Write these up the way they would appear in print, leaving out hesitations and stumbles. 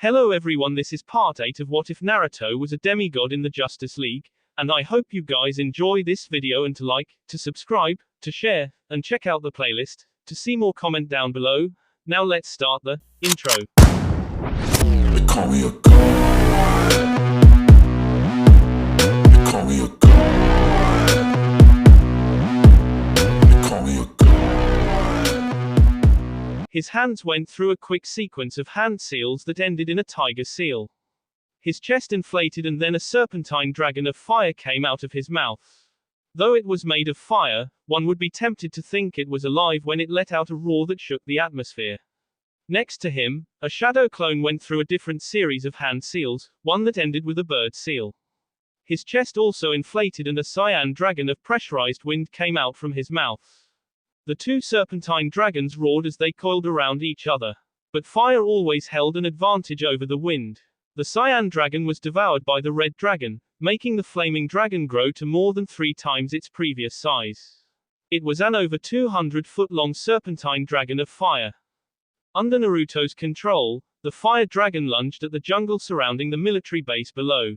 Hello everyone, this is part 8 of What If Naruto Was a Demigod in the Justice League, and I hope you guys enjoy this video and to like, to subscribe, to share, and check out the playlist. To see more, comment down below. Now let's start the intro. They call me a god. They call me a god. They call me a god. His hands went through a quick sequence of hand seals that ended in a tiger seal. His chest inflated and then a serpentine dragon of fire came out of his mouth. Though it was made of fire, one would be tempted to think it was alive when it let out a roar that shook the atmosphere. Next to him, a shadow clone went through a different series of hand seals, one that ended with a bird seal. His chest also inflated and a cyan dragon of pressurized wind came out from his mouth. The two serpentine dragons roared as they coiled around each other. But fire always held an advantage over the wind. The cyan dragon was devoured by the red dragon, making the flaming dragon grow to more than 3 times its previous size. It was an over 200-foot-long serpentine dragon of fire. Under Naruto's control, the fire dragon lunged at the jungle surrounding the military base below.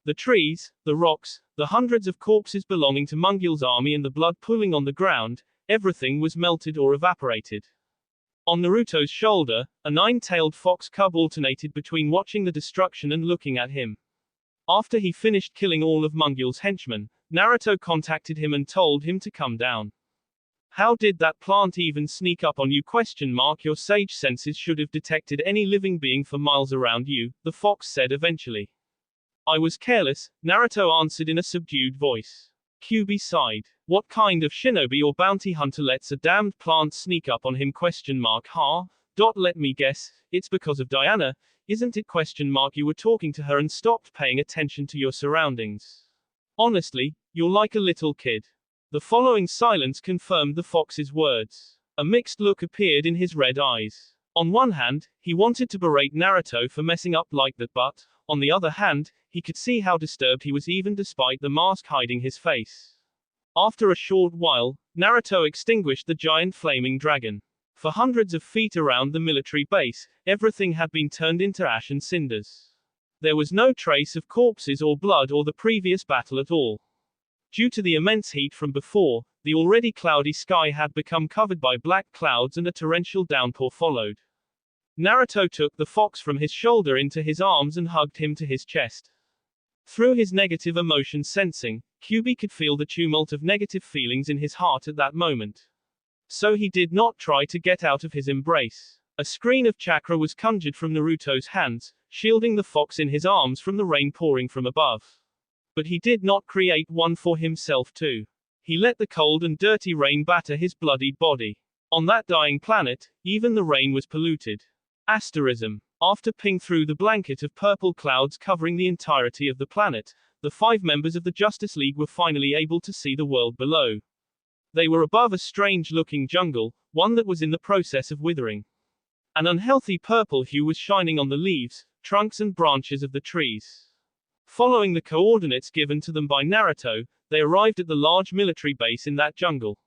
The trees, the rocks, the hundreds of corpses belonging to Mungil's army and the blood pooling on the ground, everything was melted or evaporated. On Naruto's shoulder, a 9-tailed fox cub alternated between watching the destruction and looking at him. After he finished killing all of Mungil's henchmen, Naruto contacted him and told him to come down. How did that plant even sneak up on you? Your sage senses should have detected any living being for miles around you, the fox said eventually. I was careless, Naruto answered in a subdued voice. Kyuubi sighed. What kind of shinobi or bounty hunter lets a damned plant sneak up on him? Let me guess, it's because of Diana, isn't it? You were talking to her and stopped paying attention to your surroundings. Honestly, you're like a little kid. The following silence confirmed the fox's words. A mixed look appeared in his red eyes. On one hand, he wanted to berate Naruto for messing up like that, but, on the other hand, he could see how disturbed he was even despite the mask hiding his face. After a short while, Naruto extinguished the giant flaming dragon. For hundreds of feet around the military base, everything had been turned into ash and cinders. There was no trace of corpses or blood or the previous battle at all. Due to the immense heat from before, the already cloudy sky had become covered by black clouds and a torrential downpour followed. Naruto took the fox from his shoulder into his arms and hugged him to his chest. Through his negative emotion sensing, Kyuubi could feel the tumult of negative feelings in his heart at that moment. So he did not try to get out of his embrace. A screen of chakra was conjured from Naruto's hands, shielding the fox in his arms from the rain pouring from above. But he did not create one for himself too. He let the cold and dirty rain batter his bloodied body. On that dying planet, even the rain was polluted. Asterism. After ping through the blanket of purple clouds covering the entirety of the planet, the 5 members of the Justice League were finally able to see the world below. They were above a strange-looking jungle, one that was in the process of withering. An unhealthy purple hue was shining on the leaves, trunks and branches of the trees. Following the coordinates given to them by Naruto, they arrived at the large military base in that jungle.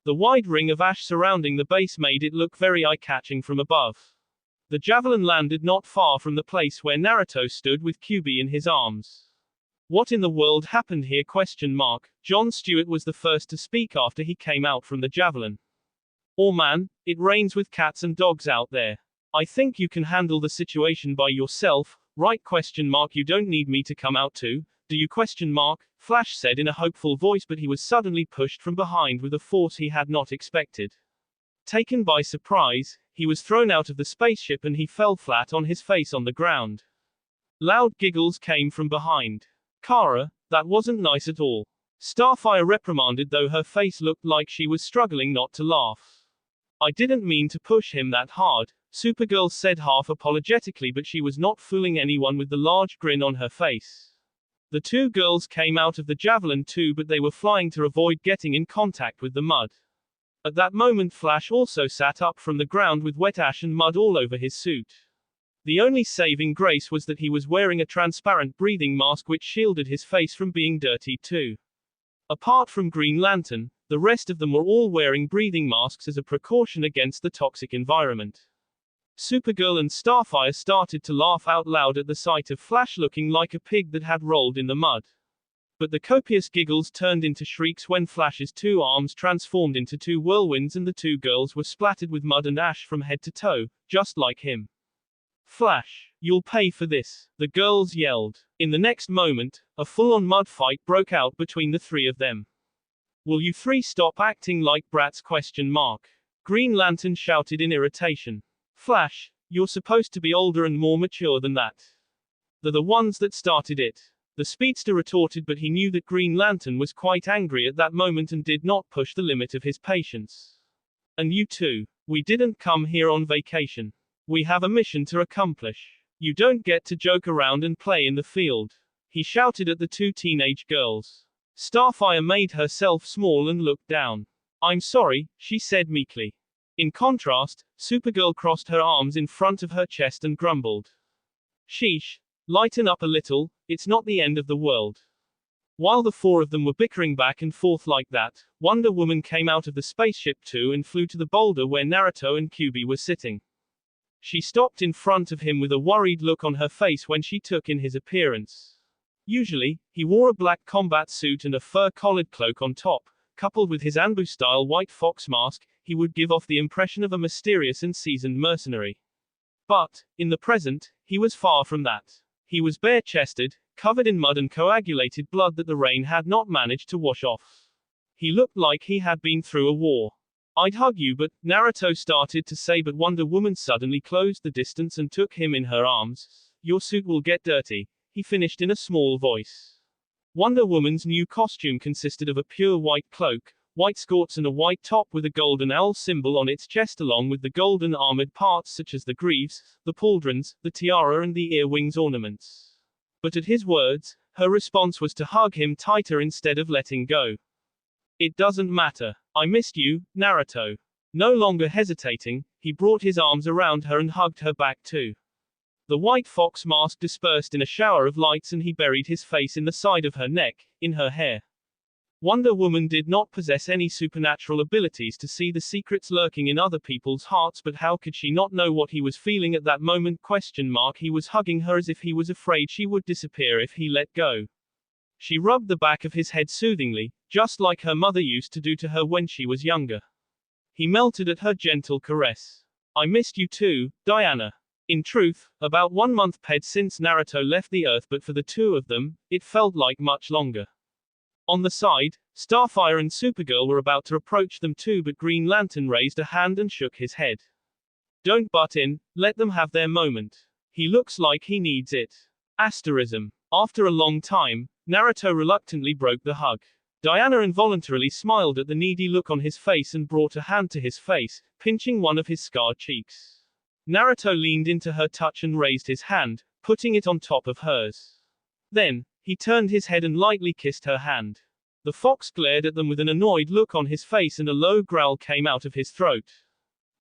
The wide ring of ash surrounding the base made it look very eye-catching from above. The javelin landed not far from the place where Naruto stood with Kyuubi in his arms. What in the world happened here? Jon Stewart was the first to speak after he came out from the javelin. Oh man, it rains with cats and dogs out there. I think you can handle the situation by yourself, right? You don't need me to come out too, do you? Flash said in a hopeful voice, but he was suddenly pushed from behind with a force he had not expected. Taken by surprise, he was thrown out of the spaceship and he fell flat on his face on the ground. Loud giggles came from behind. Kara, that wasn't nice at all. Starfire reprimanded, though her face looked like she was struggling not to laugh. I didn't mean to push him that hard, Supergirl said half apologetically, but she was not fooling anyone with the large grin on her face. The 2 girls came out of the javelin too, but they were flying to avoid getting in contact with the mud. At that moment Flash also sat up from the ground with wet ash and mud all over his suit. The only saving grace was that he was wearing a transparent breathing mask which shielded his face from being dirty too. Apart from Green Lantern, the rest of them were all wearing breathing masks as a precaution against the toxic environment. Supergirl and Starfire started to laugh out loud at the sight of Flash looking like a pig that had rolled in the mud. But the copious giggles turned into shrieks when Flash's two arms transformed into two whirlwinds and the two girls were splattered with mud and ash from head to toe, just like him. Flash, you'll pay for this, the girls yelled. In the next moment, a full-on mud fight broke out between the three of them. Will you three stop acting like brats? Green Lantern shouted in irritation. Flash, you're supposed to be older and more mature than that. They're the ones that started it. The speedster retorted, but he knew that Green Lantern was quite angry at that moment and did not push the limit of his patience. And you too. We didn't come here on vacation. We have a mission to accomplish. You don't get to joke around and play in the field. He shouted at the two teenage girls. Starfire made herself small and looked down. I'm sorry, she said meekly. In contrast, Supergirl crossed her arms in front of her chest and grumbled. Sheesh. Lighten up a little, it's not the end of the world. While the four of them were bickering back and forth like that, Wonder Woman came out of the spaceship too and flew to the boulder where Naruto and Kyuubi were sitting. She stopped in front of him with a worried look on her face when she took in his appearance. Usually, he wore a black combat suit and a fur-collared cloak on top. Coupled with his Anbu-style white fox mask, he would give off the impression of a mysterious and seasoned mercenary. But, in the present, he was far from that. He was bare-chested, covered in mud and coagulated blood that the rain had not managed to wash off. He looked like he had been through a war. I'd hug you, but, Naruto started to say, but Wonder Woman suddenly closed the distance and took him in her arms. Your suit will get dirty, he finished in a small voice. Wonder Woman's new costume consisted of a pure white cloak, white skirts and a white top with a golden owl symbol on its chest along with the golden armored parts such as the greaves, the pauldrons, the tiara and the ear wings ornaments. But at his words, her response was to hug him tighter instead of letting go. It doesn't matter. I missed you, Naruto. No longer hesitating, he brought his arms around her and hugged her back too. The white fox mask dispersed in a shower of lights and he buried his face in the side of her neck, in her hair. Wonder Woman did not possess any supernatural abilities to see the secrets lurking in other people's hearts, but how could she not know what he was feeling at that moment? He was hugging her as if he was afraid she would disappear if he let go. She rubbed the back of his head soothingly, just like her mother used to do to her when she was younger. He melted at her gentle caress. I missed you too, Diana. In truth, about 1 month had since Naruto left the Earth, but for the two of them, it felt like much longer. On the side, Starfire and Supergirl were about to approach them too, but Green Lantern raised a hand and shook his head. Don't butt in, let them have their moment. He looks like he needs it. Asterism. After a long time, Naruto reluctantly broke the hug. Diana involuntarily smiled at the needy look on his face and brought a hand to his face, pinching one of his scarred cheeks. Naruto leaned into her touch and raised his hand, putting it on top of hers. Then, he turned his head and lightly kissed her hand. The fox glared at them with an annoyed look on his face and a low growl came out of his throat.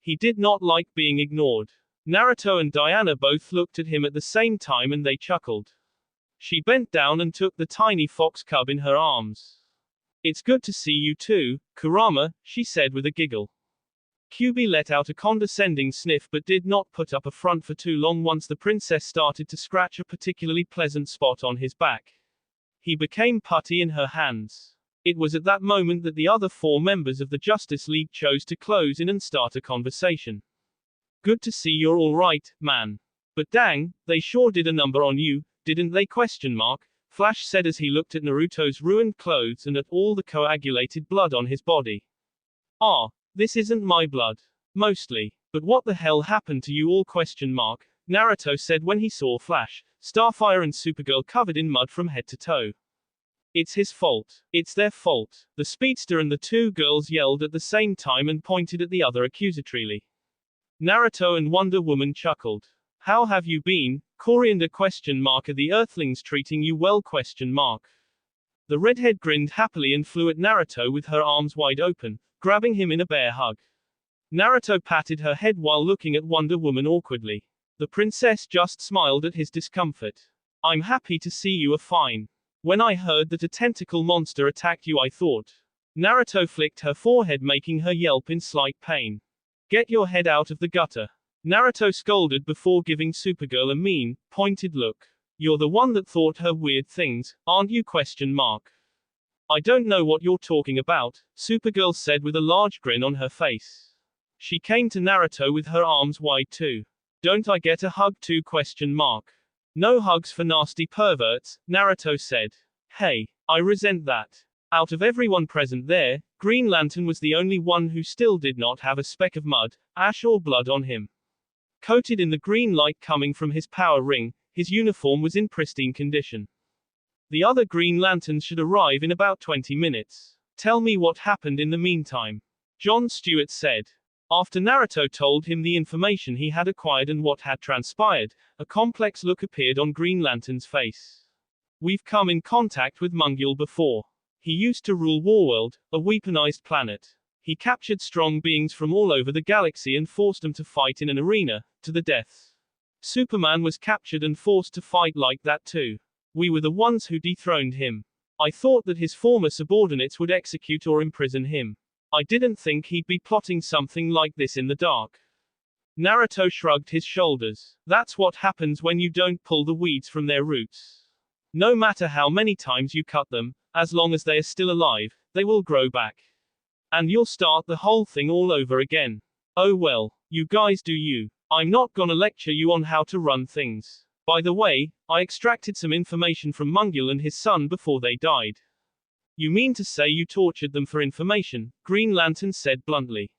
He did not like being ignored. Naruto and Diana both looked at him at the same time and they chuckled. She bent down and took the tiny fox cub in her arms. It's good to see you too, Kurama, she said with a giggle. Kyuubi let out a condescending sniff but did not put up a front for too long once the princess started to scratch a particularly pleasant spot on his back. He became putty in her hands. It was at that moment that the other 4 members of the Justice League chose to close in and start a conversation. Good to see you're all right, man. But dang, they sure did a number on you, didn't they? Flash said as he looked at Naruto's ruined clothes and at all the coagulated blood on his body. Ah, this isn't my blood. Mostly. But what the hell happened to you all? Naruto said when he saw Flash, Starfire and Supergirl covered in mud from head to toe. It's his fault. It's their fault. The speedster and the 2 girls yelled at the same time and pointed at the other accusatorily. Naruto and Wonder Woman chuckled. How have you been, Coriander? Are the Earthlings treating you well? The redhead grinned happily and flew at Naruto with her arms wide open, grabbing him in a bear hug. Naruto patted her head while looking at Wonder Woman awkwardly. The princess just smiled at his discomfort. I'm happy to see you are fine. When I heard that a tentacle monster attacked you, I thought. Naruto flicked her forehead, making her yelp in slight pain. Get your head out of the gutter. Naruto scolded before giving Supergirl a mean, pointed look. You're the one that thought her weird things, aren't you? I don't know what you're talking about, Supergirl said with a large grin on her face. She came to Naruto with her arms wide too. Don't I get a hug too? No hugs for nasty perverts, Naruto said. Hey, I resent that. Out of everyone present there, Green Lantern was the only one who still did not have a speck of mud, ash or blood on him. Coated in the green light coming from his power ring, his uniform was in pristine condition. The other Green Lanterns should arrive in about 20 minutes. Tell me what happened in the meantime, Jon Stewart said. After Naruto told him the information he had acquired and what had transpired, a complex look appeared on Green Lantern's face. We've come in contact with Mungul before. He used to rule Warworld, a weaponized planet. He captured strong beings from all over the galaxy and forced them to fight in an arena, to the death. Superman was captured and forced to fight like that too. We were the ones who dethroned him. I thought that his former subordinates would execute or imprison him. I didn't think he'd be plotting something like this in the dark. Naruto shrugged his shoulders. That's what happens when you don't pull the weeds from their roots. No matter how many times you cut them, as long as they are still alive, they will grow back. And you'll start the whole thing all over again. Oh well, you guys do you. I'm not gonna lecture you on how to run things. By the way, I extracted some information from Mungul and his son before they died. You mean to say you tortured them for information? Green Lantern said bluntly.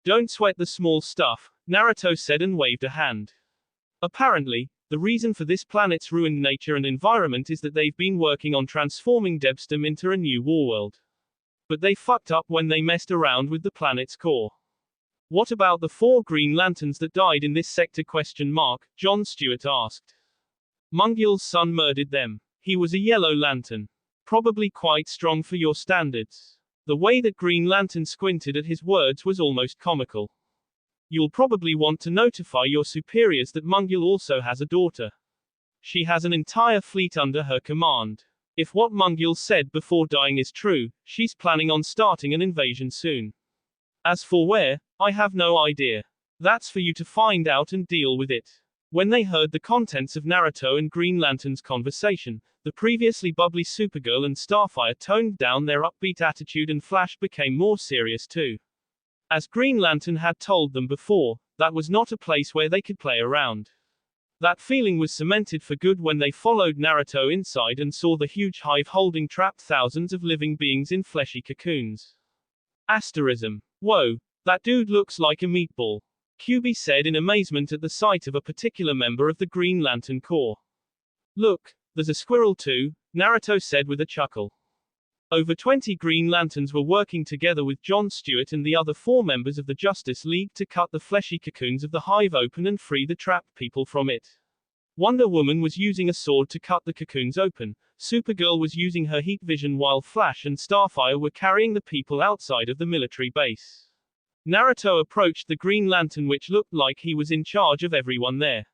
Don't sweat the small stuff, Naruto said and waved a hand. Apparently, the reason for this planet's ruined nature and environment is that they've been working on transforming Debstam into a new warworld. But they fucked up when they messed around with the planet's core. What about the 4 Green Lanterns that died in this sector? Jon Stewart asked. Mungul's son murdered them. He was a yellow lantern. Probably quite strong for your standards. The way that Green Lantern squinted at his words was almost comical. You'll probably want to notify your superiors that Mungul also has a daughter. She has an entire fleet under her command. If what Mungul said before dying is true, she's planning on starting an invasion soon. As for where, I have no idea. That's for you to find out and deal with it. When they heard the contents of Naruto and Green Lantern's conversation, the previously bubbly Supergirl and Starfire toned down their upbeat attitude and Flash became more serious too. As Green Lantern had told them before, that was not a place where they could play around. That feeling was cemented for good when they followed Naruto inside and saw the huge hive holding trapped thousands of living beings in fleshy cocoons. Asterism. Whoa, that dude looks like a meatball, QB said in amazement at the sight of a particular member of the Green Lantern Corps. Look, there's a squirrel too, Naruto said with a chuckle. Over 20 Green Lanterns were working together with Jon Stewart and the other 4 members of the Justice League to cut the fleshy cocoons of the hive open and free the trapped people from it. Wonder Woman was using a sword to cut the cocoons open, Supergirl was using her heat vision while Flash and Starfire were carrying the people outside of the military base. Naruto approached the Green Lantern which looked like he was in charge of everyone there.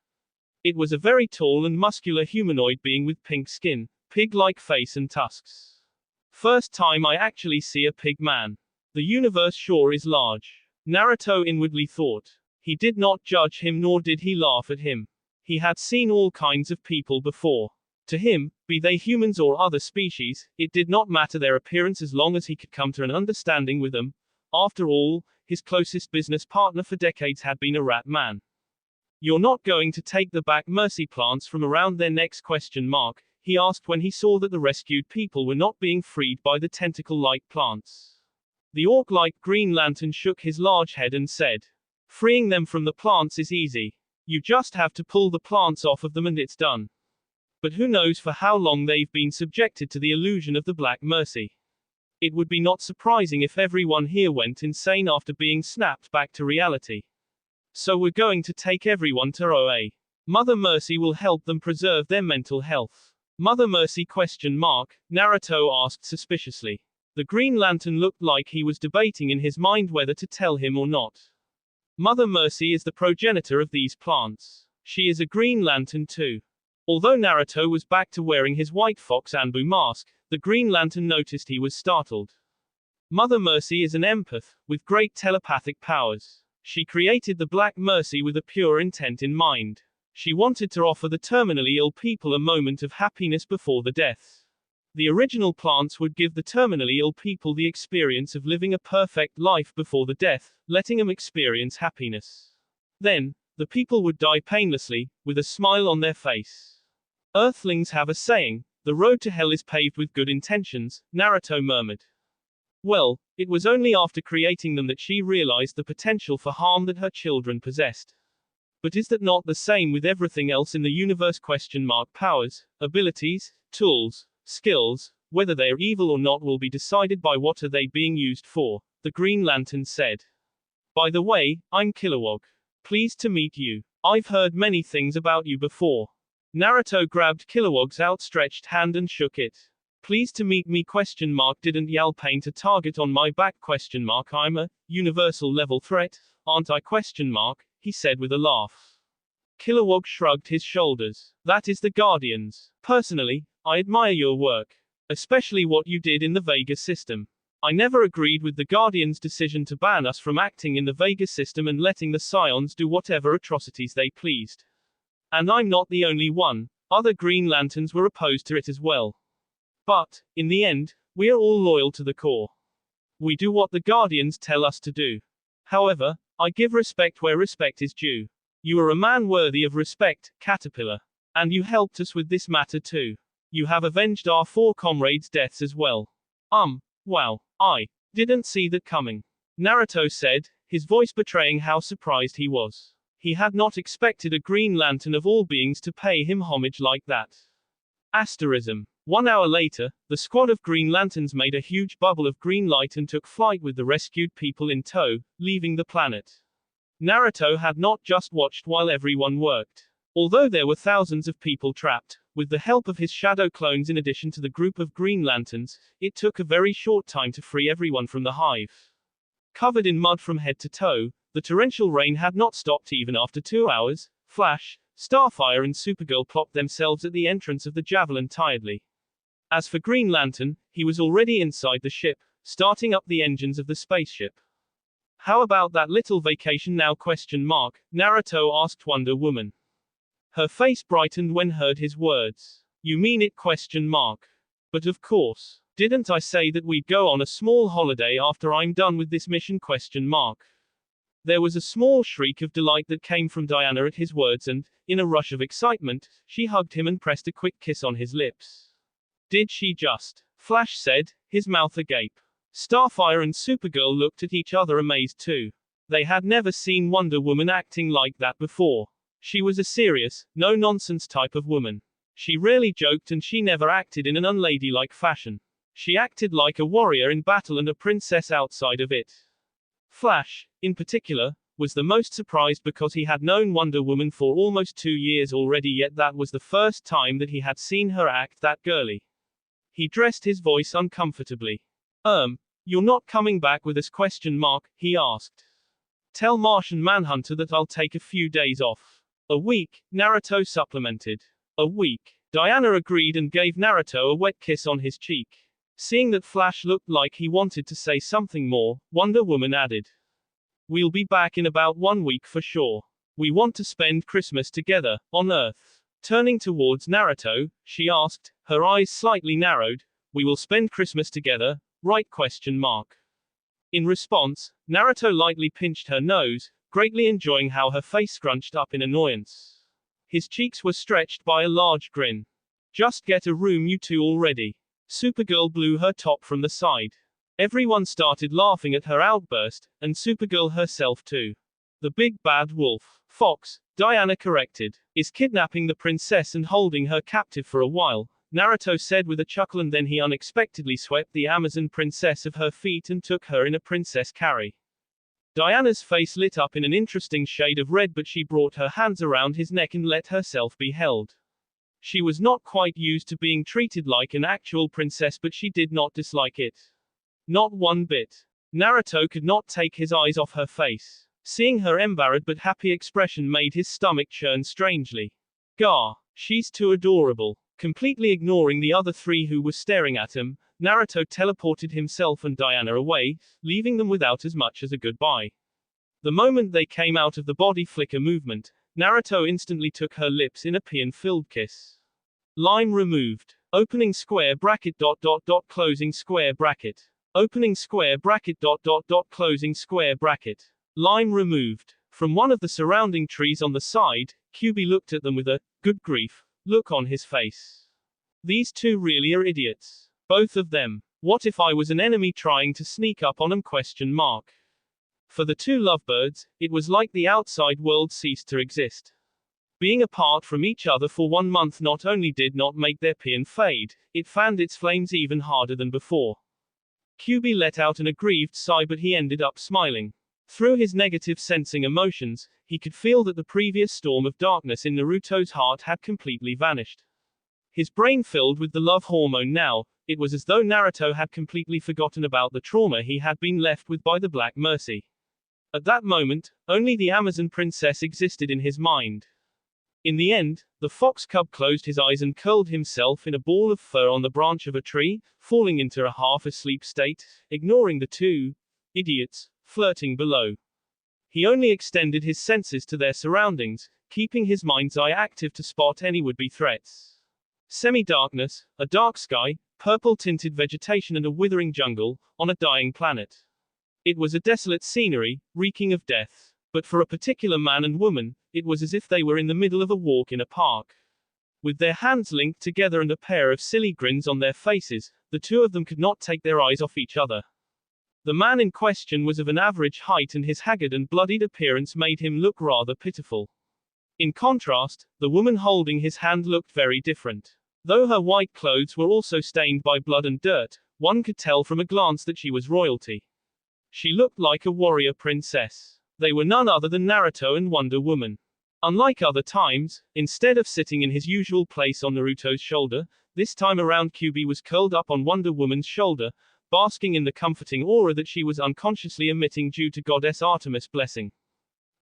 It was a very tall and muscular humanoid being with pink skin, pig-like face and tusks. First time I actually see a pig man. The universe sure is large, Naruto inwardly thought. He did not judge him nor did he laugh at him. He had seen all kinds of people before. To him, be they humans or other species, it did not matter their appearance as long as he could come to an understanding with them. After all, his closest business partner for decades had been a rat man. You're not going to take the back mercy plants from around their necks? He asked when he saw that the rescued people were not being freed by the tentacle-like plants. The orc-like Green Lantern shook his large head and said, freeing them from the plants is easy. You just have to pull the plants off of them and it's done. But who knows for how long they've been subjected to the illusion of the Black Mercy. It would be not surprising if everyone here went insane after being snapped back to reality. So we're going to take everyone to OA. Mother Mercy will help them preserve their mental health. Mother Mercy ? Naruto asked suspiciously. The Green Lantern looked like he was debating in his mind whether to tell him or not. Mother Mercy is the progenitor of these plants. She is a Green Lantern too. Although Naruto was back to wearing his white fox Anbu mask, the Green Lantern noticed he was startled. Mother Mercy is an empath, with great telepathic powers. She created the Black Mercy with a pure intent in mind. She wanted to offer the terminally ill people a moment of happiness before the death. The original plants would give the terminally ill people the experience of living a perfect life before the death, letting them experience happiness. Then, the people would die painlessly, with a smile on their face. Earthlings have a saying, "The road to hell is paved with good intentions," Naruto murmured. Well, it was only after creating them that she realized the potential for harm that her children possessed. But is that not the same with everything else in the universe? Powers, abilities, tools, skills, whether they are evil or not will be decided by what are they being used for, the Green Lantern said. By the way, I'm Kilowog. Pleased to meet you. I've heard many things about you before. Naruto grabbed Kilowog's outstretched hand and shook it. Pleased to meet me? Didn't Yal paint a target on my back? I'm a universal level threat, aren't I? He said with a laugh. Kilowog shrugged his shoulders. That is the Guardians. Personally, I admire your work. Especially what you did in the Vega system. I never agreed with the Guardians' decision to ban us from acting in the Vega system and letting the Scions do whatever atrocities they pleased. And I'm not the only one. Other Green Lanterns were opposed to it as well. But, in the end, we are all loyal to the core. We do what the Guardians tell us to do. However, I give respect where respect is due. You are a man worthy of respect, Caterpillar. And you helped us with this matter too. You have avenged our 4 comrades' deaths as well. Wow, I didn't see that coming. Naruto said, his voice betraying how surprised he was. He had not expected a Green Lantern of all beings to pay him homage like that. Asterism. 1 hour later, the squad of Green Lanterns made a huge bubble of green light and took flight with the rescued people in tow, leaving the planet. Naruto had not just watched while everyone worked. Although there were thousands of people trapped, with the help of his shadow clones in addition to the group of Green Lanterns, it took a very short time to free everyone from the hive. Covered in mud from head to toe, the torrential rain had not stopped even after 2 hours. Flash, Starfire and Supergirl plopped themselves at the entrance of the Javelin tiredly. As for Green Lantern, he was already inside the ship, starting up the engines of the spaceship. How about that little vacation now? Naruto asked Wonder Woman. Her face brightened when heard his words. You mean it? But of course. Didn't I say that we'd go on a small holiday after I'm done with this mission? There was a small shriek of delight that came from Diana at his words and, in a rush of excitement, she hugged him and pressed a quick kiss on his lips. Did she just? Flash said, his mouth agape. Starfire and Supergirl looked at each other amazed too. They had never seen Wonder Woman acting like that before. She was a serious, no-nonsense type of woman. She rarely joked and she never acted in an unladylike fashion. She acted like a warrior in battle and a princess outside of it. Flash, in particular, was the most surprised because he had known Wonder Woman for almost 2 years already, yet that was the first time that he had seen her act that girly. He dressed his voice uncomfortably. You're not coming back with us? He asked. Tell Martian Manhunter that I'll take a few days off. A week, Naruto supplemented. A week. Diana agreed and gave Naruto a wet kiss on his cheek. Seeing that Flash looked like he wanted to say something more, Wonder Woman added. We'll be back in about 1 week for sure. We want to spend Christmas together, on Earth. Turning towards Naruto, she asked, her eyes slightly narrowed, we will spend Christmas together, right? In response, Naruto lightly pinched her nose, greatly enjoying how her face scrunched up in annoyance. His cheeks were stretched by a large grin. Just get a room you two already. Supergirl blew her top from the side. Everyone started laughing at her outburst, and Supergirl herself too. The big bad wolf, Fox, Diana corrected, is kidnapping the princess and holding her captive for a while, Naruto said with a chuckle, and then he unexpectedly swept the Amazon princess of her feet and took her in a princess carry. Diana's face lit up in an interesting shade of red, but she brought her hands around his neck and let herself be held. She was not quite used to being treated like an actual princess, but she did not dislike it. Not one bit. Naruto could not take his eyes off her face. Seeing her embarrassed but happy expression made his stomach churn strangely. Gah, she's too adorable. Completely ignoring the other 3 who were staring at him, Naruto teleported himself and Diana away, leaving them without as much as a goodbye. The moment they came out of the body flicker movement, Naruto instantly took her lips in a paean-filled kiss. Line removed. Opening square bracket closing square bracket. Opening square bracket closing square bracket. Line removed. From one of the surrounding trees on the side, Kyubi looked at them with a, good grief, look on his face. These two really are idiots. Both of them. What if I was an enemy trying to sneak up on them? For the two lovebirds, it was like the outside world ceased to exist. Being apart from each other for 1 month not only did not make their paean fade, it fanned its flames even harder than before. Kyubi let out an aggrieved sigh, but he ended up smiling. Through his negative sensing emotions, he could feel that the previous storm of darkness in Naruto's heart had completely vanished. His brain filled with the love hormone now, it was as though Naruto had completely forgotten about the trauma he had been left with by the Black Mercy. At that moment, only the Amazon princess existed in his mind. In the end, the fox cub closed his eyes and curled himself in a ball of fur on the branch of a tree, falling into a half-asleep state, ignoring the two idiots flirting below. He only extended his senses to their surroundings, keeping his mind's eye active to spot any would-be threats. Semi-darkness, a dark sky, purple-tinted vegetation and a withering jungle, on a dying planet. It was a desolate scenery, reeking of death. But for a particular man and woman, it was as if they were in the middle of a walk in a park. With their hands linked together and a pair of silly grins on their faces, the two of them could not take their eyes off each other. The man in question was of an average height and his haggard and bloodied appearance made him look rather pitiful. In contrast, the woman holding his hand looked very different. Though her white clothes were also stained by blood and dirt, one could tell from a glance that she was royalty. She looked like a warrior princess. They were none other than Naruto and Wonder Woman. Unlike other times, instead of sitting in his usual place on Naruto's shoulder, this time around Kyubi was curled up on Wonder Woman's shoulder, basking in the comforting aura that she was unconsciously emitting due to Goddess Artemis' blessing.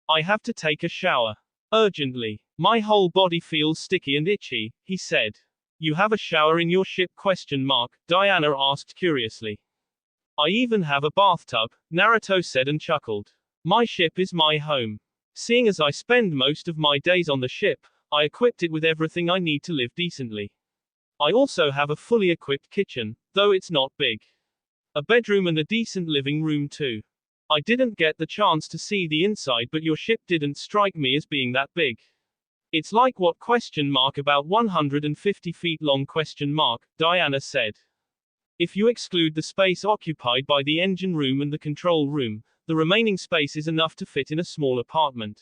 I have to take a shower. Urgently. My whole body feels sticky and itchy, he said. You have a shower in your ship? Diana asked curiously. I even have a bathtub, Naruto said and chuckled. My ship is my home. Seeing as I spend most of my days on the ship, I equipped it with everything I need to live decently. I also have a fully equipped kitchen, though it's not big. A bedroom and a decent living room too. I didn't get the chance to see the inside, but your ship didn't strike me as being that big. It's like what? About 150 feet long? Diana said. If you exclude the space occupied by the engine room and the control room, the remaining space is enough to fit in a small apartment.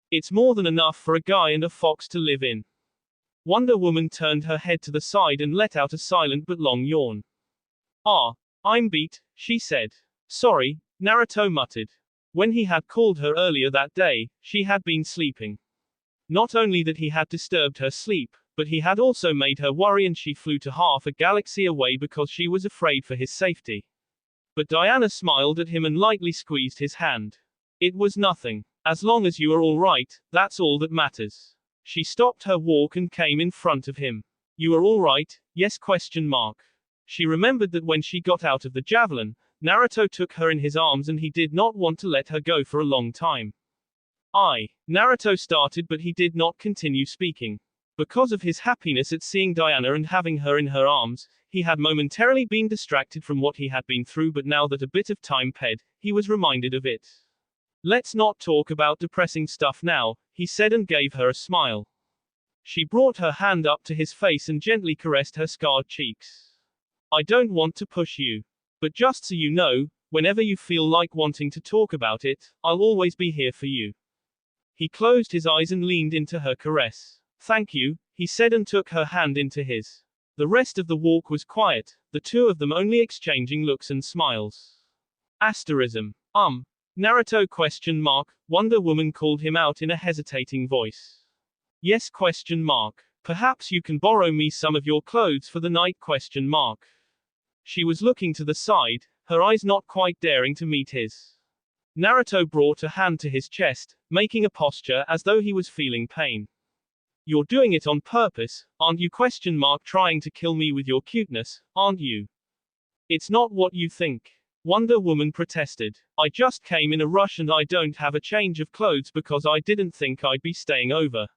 It's more than enough for a guy and a fox to live in. Wonder Woman turned her head to the side and let out a silent but long yawn. I'm beat, she said. Sorry, Naruto muttered. When he had called her earlier that day, she had been sleeping. Not only that he had disturbed her sleep, but he had also made her worry and she flew to half a galaxy away because she was afraid for his safety. But Diana smiled at him and lightly squeezed his hand. It was nothing. As long as you are all right, that's all that matters. She stopped her walk and came in front of him. You are all right? Yes? She remembered that when she got out of the javelin, Naruto took her in his arms and he did not want to let her go for a long time. Naruto started, but he did not continue speaking. Because of his happiness at seeing Diana and having her in her arms, he had momentarily been distracted from what he had been through, but now that a bit of time passed, he was reminded of it. Let's not talk about depressing stuff now, he said and gave her a smile. She brought her hand up to his face and gently caressed her scarred cheeks. I don't want to push you. But just so you know, whenever you feel like wanting to talk about it, I'll always be here for you. He closed his eyes and leaned into her caress. Thank you, he said and took her hand into his. The rest of the walk was quiet, the two of them only exchanging looks and smiles. Asterism. Naruto ? Wonder Woman called him out in a hesitating voice. Yes ? Perhaps you can borrow me some of your clothes for the night ? She was looking to the side, her eyes not quite daring to meet his. Naruto brought a hand to his chest, making a posture as though he was feeling pain. You're doing it on purpose, aren't you ? Trying to kill me with your cuteness, aren't you? It's not what you think. Wonder Woman protested. I just came in a rush and I don't have a change of clothes because I didn't think I'd be staying over.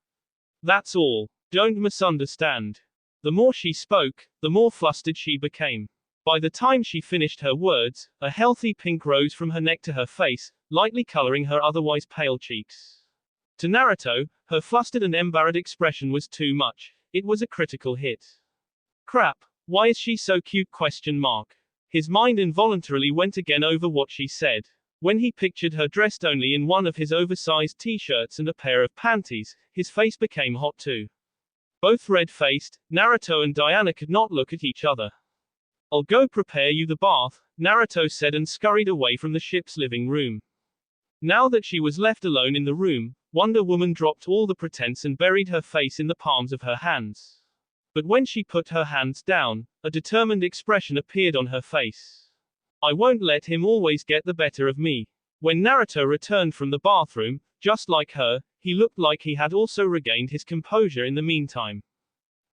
That's all. Don't misunderstand. The more she spoke, the more flustered she became. By the time she finished her words, a healthy pink rose from her neck to her face, lightly coloring her otherwise pale cheeks. To Naruto, her flustered and embarrassed expression was too much. It was a critical hit. Crap, why is she so cute? His mind involuntarily went again over what she said. When he pictured her dressed only in one of his oversized t-shirts and a pair of panties, his face became hot too. Both red-faced, Naruto and Diana could not look at each other. I'll go prepare you the bath, Naruto said and scurried away from the ship's living room. Now that she was left alone in the room, Wonder Woman dropped all the pretense and buried her face in the palms of her hands. But when she put her hands down, a determined expression appeared on her face. I won't let him always get the better of me. When Naruto returned from the bathroom, just like her, he looked like he had also regained his composure in the meantime.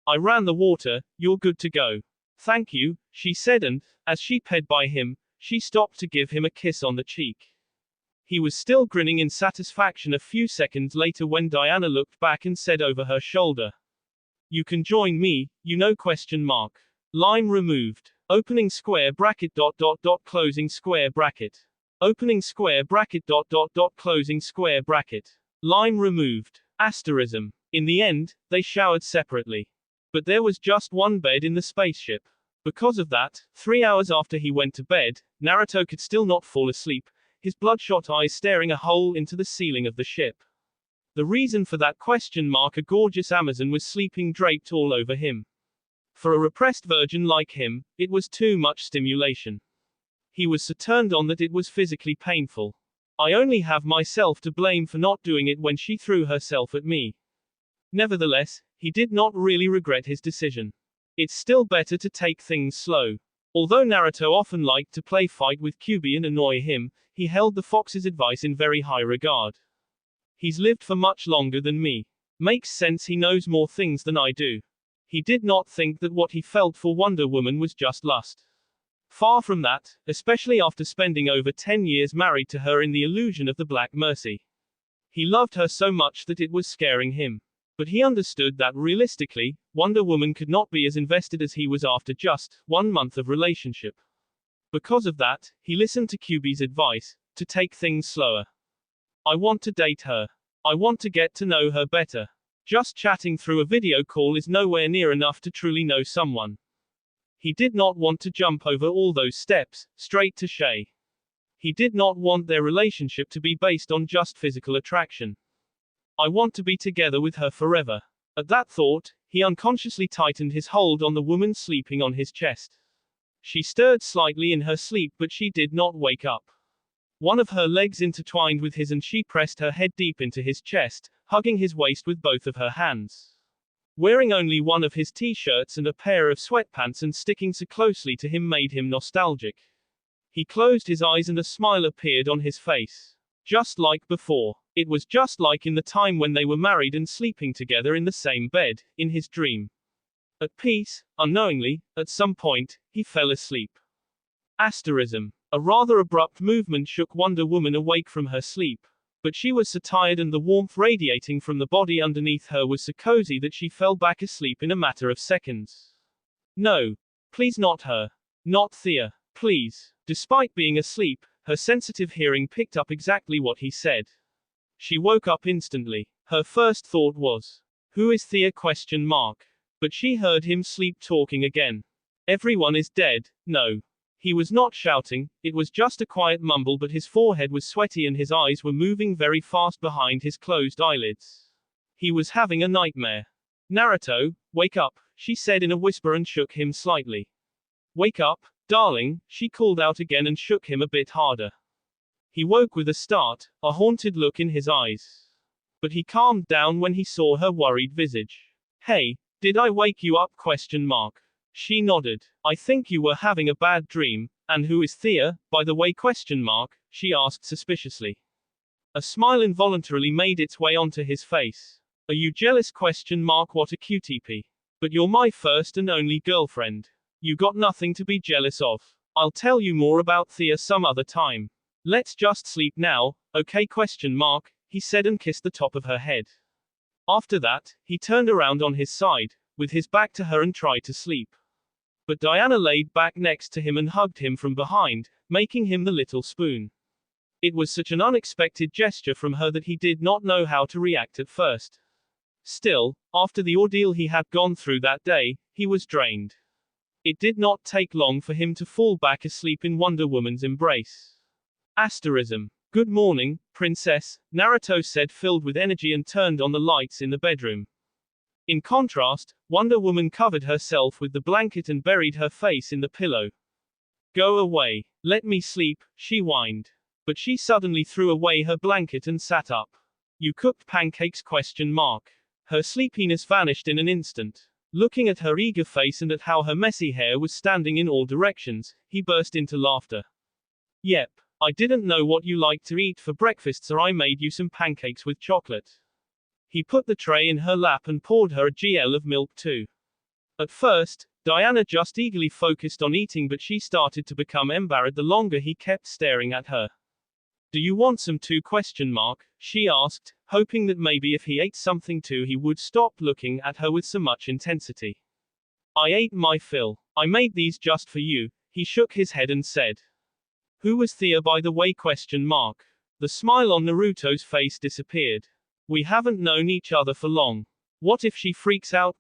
I ran the water, you're good to go. Thank you, she said and, as she ped by him, she stopped to give him a kiss on the cheek. He was still grinning in satisfaction a few seconds later when Diana looked back and said over her shoulder. You can join me, you know ? Line removed. Opening square bracket ... closing square bracket. Opening square bracket ... closing square bracket. Line removed. Asterism. In the end, they showered separately. But there was just one bed in the spaceship. Because of that, 3 hours after he went to bed, Naruto could still not fall asleep, his bloodshot eyes staring a hole into the ceiling of the ship. The reason for that ? A gorgeous Amazon was sleeping draped all over him. For a repressed virgin like him, it was too much stimulation. He was so turned on that it was physically painful. I only have myself to blame for not doing it when she threw herself at me. Nevertheless, he did not really regret his decision. It's still better to take things slow. Although Naruto often liked to play fight with Kyuubi and annoy him, he held the fox's advice in very high regard. He's lived for much longer than me. Makes sense, he knows more things than I do. He did not think that what he felt for Wonder Woman was just lust. Far from that, especially after spending over 10 years married to her in the illusion of the Black Mercy. He loved her so much that it was scaring him. But he understood that realistically, Wonder Woman could not be as invested as he was after just 1 month of relationship. Because of that, he listened to Kyuubi's advice, to take things slower. I want to date her. I want to get to know her better. Just chatting through a video call is nowhere near enough to truly know someone. He did not want to jump over all those steps, straight to Shay. He did not want their relationship to be based on just physical attraction. I want to be together with her forever. At that thought, he unconsciously tightened his hold on the woman sleeping on his chest. She stirred slightly in her sleep but she did not wake up. One of her legs intertwined with his and she pressed her head deep into his chest, hugging his waist with both of her hands. Wearing only one of his t-shirts and a pair of sweatpants and sticking so closely to him made him nostalgic. He closed his eyes and a smile appeared on his face. Just like before. It was just like in the time when they were married and sleeping together in the same bed, in his dream. At peace, unknowingly, at some point, he fell asleep. Asterism. A rather abrupt movement shook Wonder Woman awake from her sleep. But she was so tired and the warmth radiating from the body underneath her was so cozy that she fell back asleep in a matter of seconds. No. Please not her. Not Thea. Please. Despite being asleep, her sensitive hearing picked up exactly what he said. She woke up instantly. Her first thought was, who is Thea ? But she heard him sleep talking again. Everyone is dead, no. He was not shouting, it was just a quiet mumble but his forehead was sweaty and his eyes were moving very fast behind his closed eyelids. He was having a nightmare. Naruto, wake up, she said in a whisper and shook him slightly. Wake up, darling, she called out again and shook him a bit harder. He woke with a start, a haunted look in his eyes. But he calmed down when he saw her worried visage. Hey, did I wake you up ? She nodded. I think you were having a bad dream, and who is Thea, by the way ? She asked suspiciously. A smile involuntarily made its way onto his face. Are you jealous ? What a cutie pie. But you're my first and only girlfriend. You got nothing to be jealous of. I'll tell you more about Thea some other time. Let's just sleep now, okay? He said and kissed the top of her head. After that, he turned around on his side, with his back to her and tried to sleep. But Diana laid back next to him and hugged him from behind, making him the little spoon. It was such an unexpected gesture from her that he did not know how to react at first. Still, after the ordeal he had gone through that day, he was drained. It did not take long for him to fall back asleep in Wonder Woman's embrace. Asterism. Good morning, princess, Naruto said, filled with energy, and turned on the lights in the bedroom. In contrast, Wonder Woman covered herself with the blanket and buried her face in the pillow. Go away. Let me sleep, she whined. But she suddenly threw away her blanket and sat up. You cooked pancakes? Her sleepiness vanished in an instant. Looking at her eager face and at how her messy hair was standing in all directions, he burst into laughter. Yep. I didn't know what you like to eat for breakfast, so I made you some pancakes with chocolate. He put the tray in her lap and poured her a gl of milk too. At first, Diana just eagerly focused on eating, but she started to become embarrassed the longer he kept staring at her. Do you want some too? She asked, hoping that maybe if he ate something too he would stop looking at her with so much intensity. I ate my fill. I made these just for you, he shook his head and said. Who was Thea, by the way? The smile on Naruto's face disappeared. We haven't known each other for long. What if she freaks out?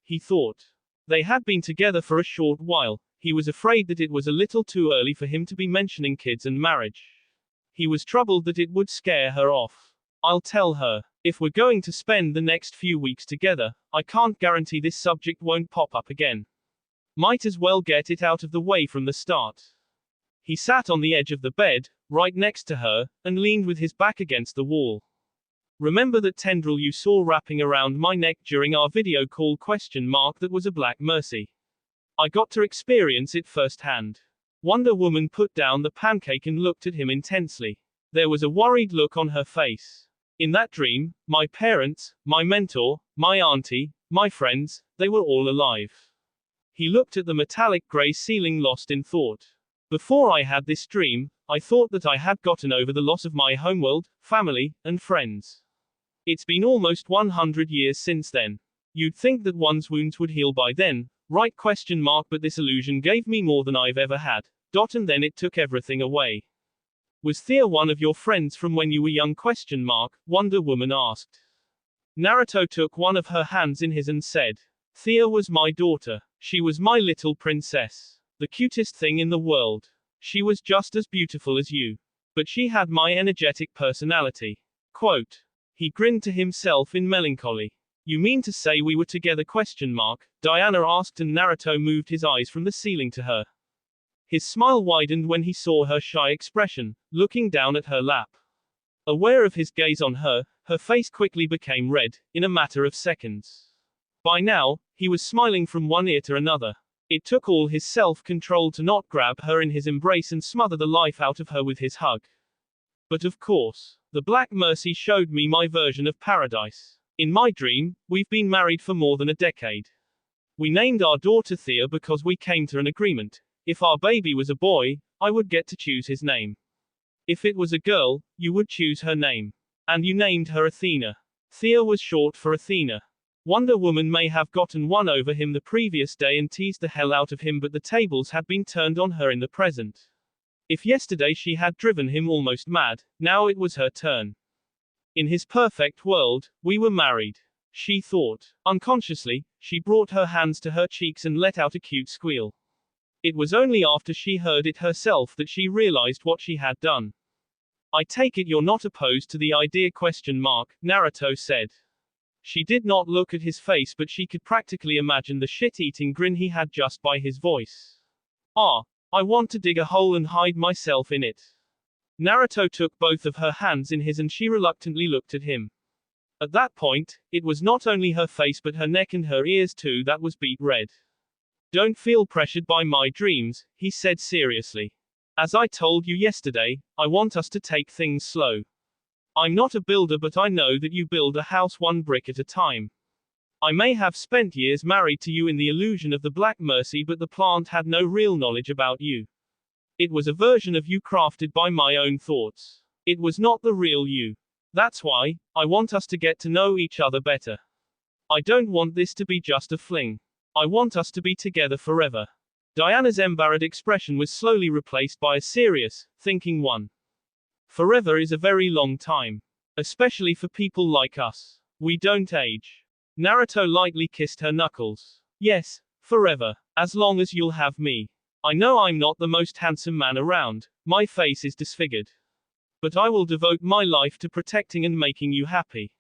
He thought. They had been together for a short while. He was afraid that it was a little too early for him to be mentioning kids and marriage. He was troubled that it would scare her off. I'll tell her. If we're going to spend the next few weeks together, I can't guarantee this subject won't pop up again. Might as well get it out of the way from the start. He sat on the edge of the bed, right next to her, and leaned with his back against the wall. Remember that tendril you saw wrapping around my neck during our video call? That was a black mercy. I got to experience it firsthand. Wonder Woman put down the pancake and looked at him intensely. There was a worried look on her face. In that dream, my parents, my mentor, my auntie, my friends, they were all alive. He looked at the metallic gray ceiling, lost in thought. Before I had this dream, I thought that I had gotten over the loss of my homeworld, family, and friends. It's been almost 100 years since then. You'd think that one's wounds would heal by then, right? But this illusion gave me more than I've ever had. And then it took everything away. Was Thea one of your friends from when you were young? Wonder Woman asked. Naruto took one of her hands in his and said, Thea was my daughter. She was my little princess. The cutest thing in the world. She was just as beautiful as you. But she had my energetic personality. Quote. He grinned to himself in melancholy. You mean to say we were together? Diana asked, and Naruto moved his eyes from the ceiling to her. His smile widened when he saw her shy expression, looking down at her lap. Aware of his gaze on her, her face quickly became red, in a matter of seconds. By now, he was smiling from one ear to another. It took all his self-control to not grab her in his embrace and smother the life out of her with his hug. But of course, the Black Mercy showed me my version of paradise. In my dream, we've been married for more than a decade. We named our daughter Thea because we came to an agreement. If our baby was a boy, I would get to choose his name. If it was a girl, you would choose her name. And you named her Athena. Thea was short for Athena. Wonder Woman may have gotten one over him the previous day and teased the hell out of him, but the tables had been turned on her in the present. If yesterday she had driven him almost mad, now it was her turn. In his perfect world, we were married. She thought. Unconsciously, she brought her hands to her cheeks and let out a cute squeal. It was only after she heard it herself that she realized what she had done. I take it you're not opposed to the idea? Naruto said. She did not look at his face, but she could practically imagine the shit-eating grin he had just by his voice. I want to dig a hole and hide myself in it. Naruto took both of her hands in his and she reluctantly looked at him. At that point, it was not only her face but her neck and her ears too that was beet red. Don't feel pressured by my dreams, he said seriously. As I told you yesterday, I want us to take things slow. I'm not a builder, but I know that you build a house one brick at a time. I may have spent years married to you in the illusion of the Black Mercy, but the plant had no real knowledge about you. It was a version of you crafted by my own thoughts. It was not the real you. That's why, I want us to get to know each other better. I don't want this to be just a fling. I want us to be together forever. Diana's embarrassed expression was slowly replaced by a serious, thinking one. Forever is a very long time. Especially for people like us. We don't age. Naruto lightly kissed her knuckles. Yes, forever. As long as you'll have me. I know I'm not the most handsome man around. My face is disfigured. But I will devote my life to protecting and making you happy.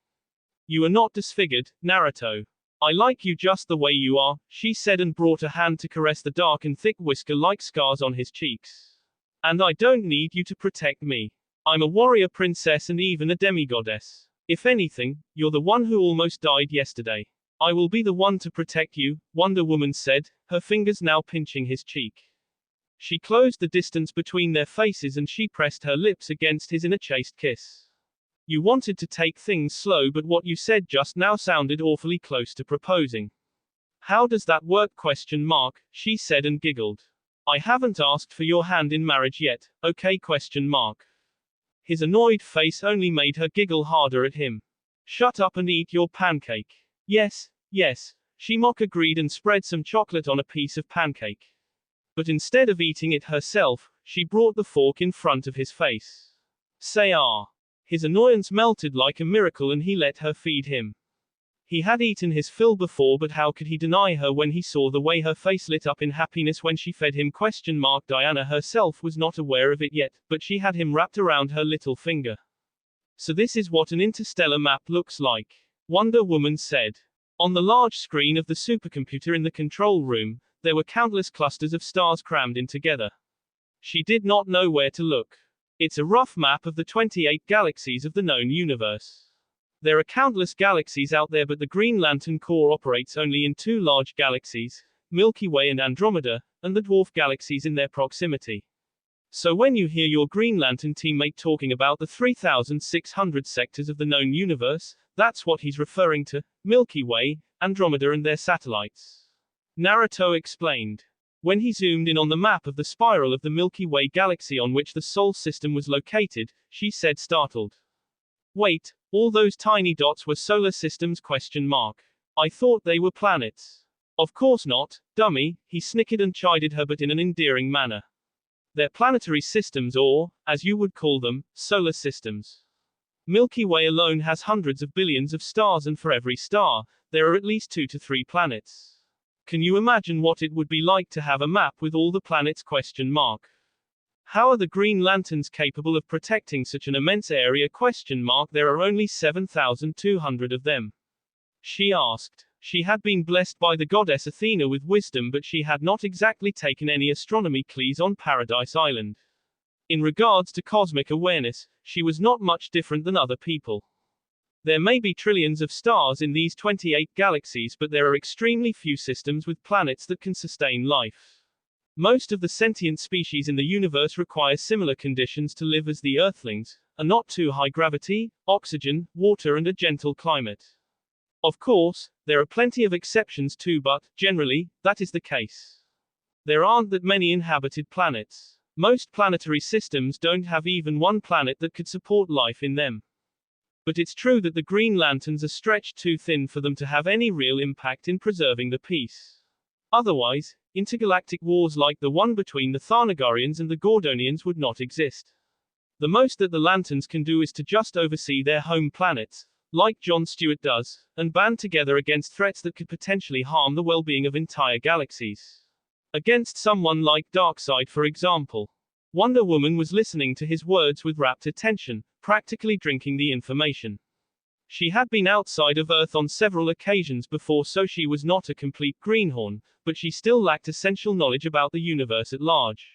You are not disfigured, Naruto. I like you just the way you are, she said and brought a hand to caress the dark and thick whisker-like scars on his cheeks. And I don't need you to protect me. I'm a warrior princess and even a demigoddess. If anything, you're the one who almost died yesterday. I will be the one to protect you, Wonder Woman said, her fingers now pinching his cheek. She closed the distance between their faces and she pressed her lips against his in a chaste kiss. You wanted to take things slow, but what you said just now sounded awfully close to proposing. How does that work? She said and giggled. I haven't asked for your hand in marriage yet, okay? His annoyed face only made her giggle harder at him. Shut up and eat your pancake. Yes, yes, she agreed and spread some chocolate on a piece of pancake. But instead of eating it herself, she brought the fork in front of his face. Say ah. His annoyance melted like a miracle and he let her feed him. He had eaten his fill before, but how could he deny her when he saw the way her face lit up in happiness when she fed him? Diana herself was not aware of it yet, but she had him wrapped around her little finger. So this is what an interstellar map looks like, Wonder Woman said. On the large screen of the supercomputer in the control room, there were countless clusters of stars crammed in together. She did not know where to look. It's a rough map of the 28 galaxies of the known universe. There are countless galaxies out there, but the Green Lantern Corps operates only in two large galaxies, Milky Way and Andromeda, and the dwarf galaxies in their proximity. So when you hear your Green Lantern teammate talking about the 3,600 sectors of the known universe, that's what he's referring to, Milky Way, Andromeda and their satellites. Naruto explained. When he zoomed in on the map of the spiral of the Milky Way galaxy on which the Sol system was located, she said startled. Wait, all those tiny dots were solar systems? I thought they were planets. Of course not, dummy, he snickered and chided her, but in an endearing manner. They're planetary systems, or, as you would call them, solar systems. Milky Way alone has hundreds of billions of stars, and for every star, there are at least 2 to 3 planets. Can you imagine what it would be like to have a map with all the planets? How are the Green Lanterns capable of protecting such an immense area? There are only 7,200 of them. She asked. She had been blessed by the goddess Athena with wisdom, but she had not exactly taken any astronomy classes on Paradise Island. In regards to cosmic awareness, she was not much different than other people. There may be trillions of stars in these 28 galaxies, but there are extremely few systems with planets that can sustain life. Most of the sentient species in the universe require similar conditions to live as the Earthlings, a not too high gravity, oxygen, water and a gentle climate. Of course, there are plenty of exceptions too, but, generally, that is the case. There aren't that many inhabited planets. Most planetary systems don't have even one planet that could support life in them. But it's true that the Green Lanterns are stretched too thin for them to have any real impact in preserving the peace. Otherwise, intergalactic wars like the one between the Thanagarians and the Gordonians would not exist. The most that the Lanterns can do is to just oversee their home planets, like Jon Stewart does, and band together against threats that could potentially harm the well-being of entire galaxies. Against someone like Darkseid, for example. Wonder Woman was listening to his words with rapt attention, practically drinking the information. She had been outside of Earth on several occasions before, so she was not a complete greenhorn, but she still lacked essential knowledge about the universe at large.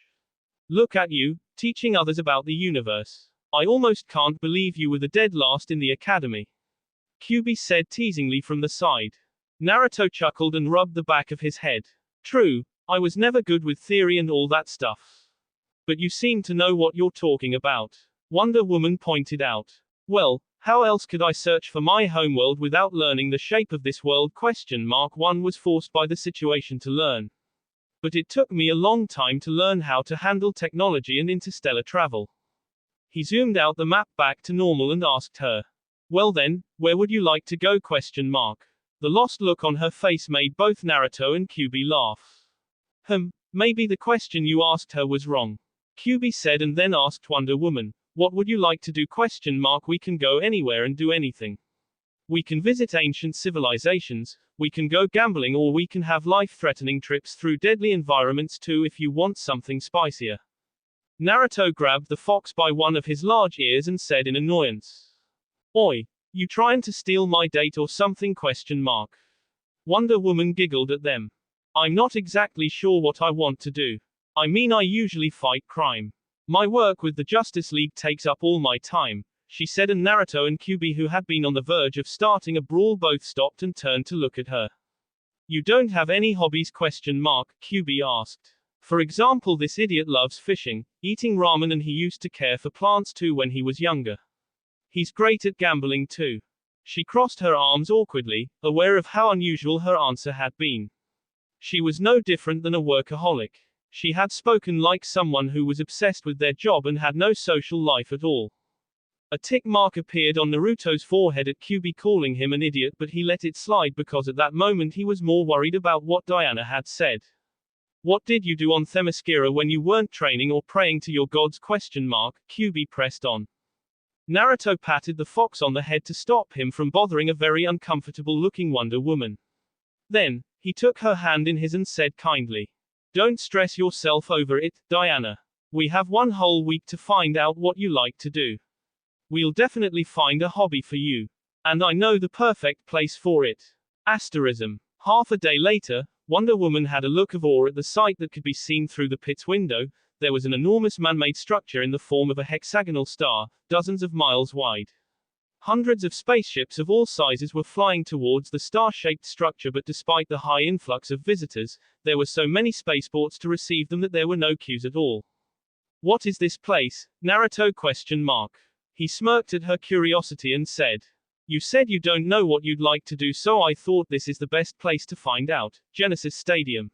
Look at you, teaching others about the universe. I almost can't believe you were the dead last in the academy. Kyuubi said teasingly from the side. Naruto chuckled and rubbed the back of his head. True, I was never good with theory and all that stuff. But you seem to know what you're talking about. Wonder Woman pointed out. Well, How else could I search for my homeworld without learning the shape of this world? One was forced by the situation to learn. But it took me a long time to learn how to handle technology and interstellar travel. He zoomed out the map back to normal and asked her. Well then, where would you like to go? The lost look on her face made both Naruto and Kyuubi laugh. Maybe the question you asked her was wrong. Kyuubi said and then asked Wonder Woman. What would you like to do? We can go anywhere and do anything. We can visit ancient civilizations, we can go gambling, or we can have life-threatening trips through deadly environments too if you want something spicier. Naruto grabbed the fox by one of his large ears and said in annoyance. Oi, you trying to steal my date or something? Wonder Woman giggled at them. I'm not exactly sure what I want to do. I mean, I usually fight crime. My work with the Justice League takes up all my time, she said, and Naruto and Kyuubi, who had been on the verge of starting a brawl, both stopped and turned to look at her. You don't have any hobbies? Kyuubi asked. For example, this idiot loves fishing, eating ramen, and he used to care for plants too when he was younger. He's great at gambling too. She crossed her arms awkwardly, aware of how unusual her answer had been. She was no different than a workaholic. She had spoken like someone who was obsessed with their job and had no social life at all. A tick mark appeared on Naruto's forehead at Kyuubi calling him an idiot, but he let it slide because at that moment he was more worried about what Diana had said. What did you do on Themyscira when you weren't training or praying to your gods? Kyuubi pressed on. Naruto patted the fox on the head to stop him from bothering a very uncomfortable-looking Wonder Woman. Then, he took her hand in his and said kindly. Don't stress yourself over it, Diana. We have one whole week to find out what you like to do. We'll definitely find a hobby for you. And I know the perfect place for it. Asterism. Half a day later, Wonder Woman had a look of awe at the sight that could be seen through the pit's window. There was an enormous man-made structure in the form of a hexagonal star, dozens of miles wide. Hundreds of spaceships of all sizes were flying towards the star-shaped structure, but despite the high influx of visitors, there were so many spaceports to receive them that there were no queues at all. What is this place, Naruto? He smirked at her curiosity and said. You said you don't know what you'd like to do, so I thought this is the best place to find out. Genesis Stadium.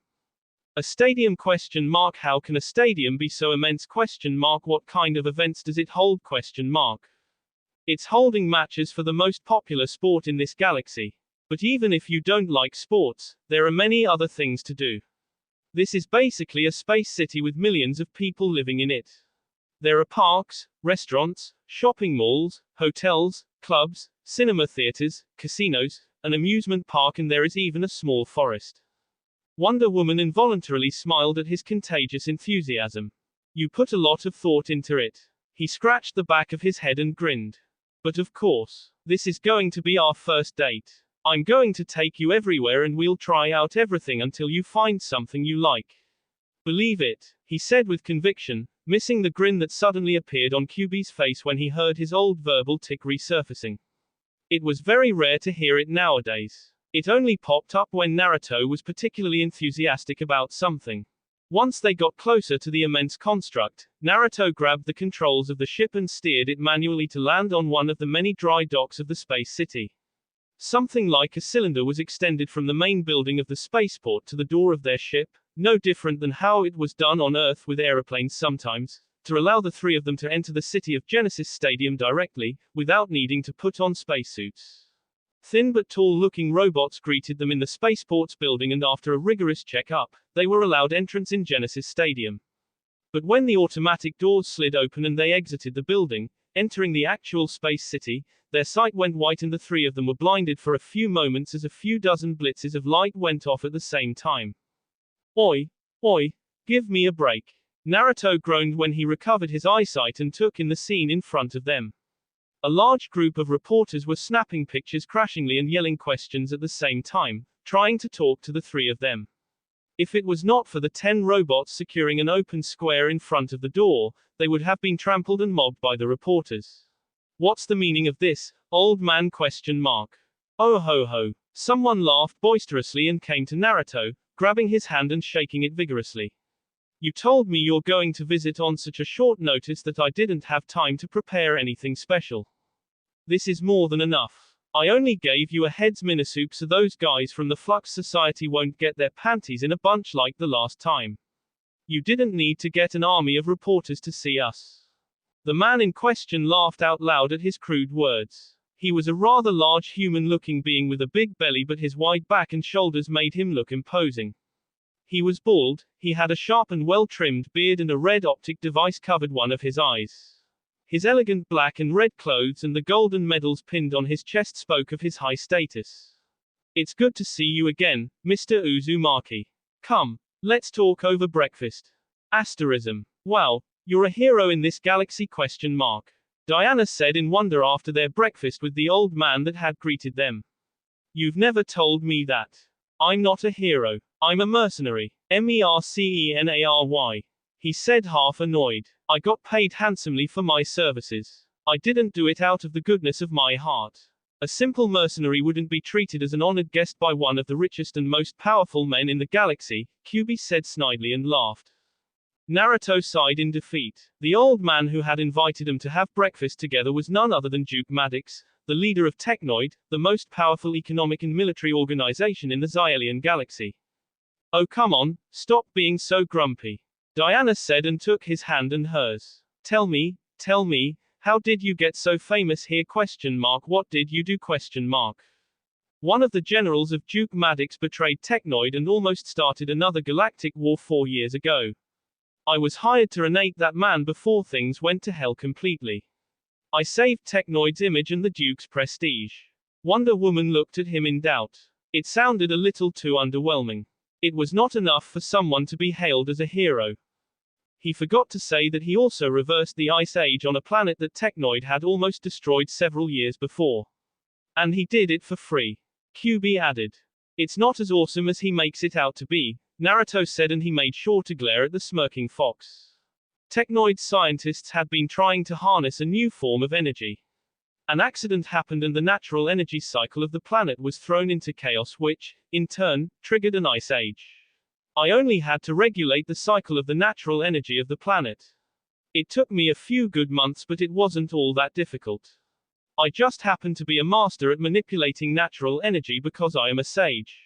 A stadium? How can a stadium be so immense? What kind of events does it hold? It's holding matches for the most popular sport in this galaxy. But even if you don't like sports, there are many other things to do. This is basically a space city with millions of people living in it. There are parks, restaurants, shopping malls, hotels, clubs, cinema theaters, casinos, an amusement park, and there is even a small forest. Wonder Woman involuntarily smiled at his contagious enthusiasm. You put a lot of thought into it. He scratched the back of his head and grinned. But of course, this is going to be our first date. I'm going to take you everywhere and we'll try out everything until you find something you like. Believe it, he said with conviction, missing the grin that suddenly appeared on Kyuubi's face when he heard his old verbal tick resurfacing. It was very rare to hear it nowadays. It only popped up when Naruto was particularly enthusiastic about something. Once they got closer to the immense construct, Naruto grabbed the controls of the ship and steered it manually to land on one of the many dry docks of the space city. Something like a cylinder was extended from the main building of the spaceport to the door of their ship, no different than how it was done on Earth with aeroplanes sometimes, to allow the three of them to enter the city of Genesis Stadium directly, without needing to put on spacesuits. Thin but tall-looking robots greeted them in the spaceport's building, and after a rigorous check-up, they were allowed entrance in Genesis Stadium. But when the automatic doors slid open and they exited the building, entering the actual space city, their sight went white and the three of them were blinded for a few moments as a few dozen blitzes of light went off at the same time. Oi, give me a break. Naruto groaned when he recovered his eyesight and took in the scene in front of them. A large group of reporters were snapping pictures crashingly and yelling questions at the same time, trying to talk to the three of them. If it was not for the 10 robots securing an open square in front of the door, they would have been trampled and mobbed by the reporters. What's the meaning of this, old man? Oh ho ho. Someone laughed boisterously and came to Naruto, grabbing his hand and shaking it vigorously. You told me you're going to visit on such a short notice that I didn't have time to prepare anything special. This is more than enough. I only gave you a heads minisoup so those guys from the Flux Society won't get their panties in a bunch like the last time. You didn't need to get an army of reporters to see us. The man in question laughed out loud at his crude words. He was a rather large human-looking being with a big belly, but his wide back and shoulders made him look imposing. He was bald, he had a sharp and well-trimmed beard, and a red optic device covered one of his eyes. His elegant black and red clothes and the golden medals pinned on his chest spoke of his high status. It's good to see you again, Mr. Uzumaki. Come, let's talk over breakfast. Asterism. Wow, you're a hero in this galaxy ? Diana said in wonder after their breakfast with the old man that had greeted them. You've never told me that. I'm not a hero. I'm a mercenary. Mercenary. He said, half annoyed. I got paid handsomely for my services. I didn't do it out of the goodness of my heart. A simple mercenary wouldn't be treated as an honored guest by one of the richest and most powerful men in the galaxy, Kyuubi said snidely and laughed. Naruto sighed in defeat. The old man who had invited them to have breakfast together was none other than Duke Maddox, the leader of Technoid, the most powerful economic and military organization in the Xyelian galaxy. Oh come on, stop being so grumpy. Diana said and took his hand and hers. Tell me, how did you get so famous here ? What did you do ? One of the generals of Duke Maddox betrayed Technoid and almost started another galactic war 4 years ago. I was hired to renate that man before things went to hell completely. I saved Technoid's image and the Duke's prestige. Wonder Woman looked at him in doubt. It sounded a little too underwhelming. It was not enough for someone to be hailed as a hero. He forgot to say that he also reversed the Ice Age on a planet that Technoid had almost destroyed several years before. And he did it for free. Kyuubi added. It's not as awesome as he makes it out to be, Naruto said, and he made sure to glare at the smirking fox. Technoid scientists had been trying to harness a new form of energy. An accident happened and the natural energy cycle of the planet was thrown into chaos, which, in turn, triggered an ice age. I only had to regulate the cycle of the natural energy of the planet. It took me a few good months, but it wasn't all that difficult. I just happen to be a master at manipulating natural energy because I am a sage.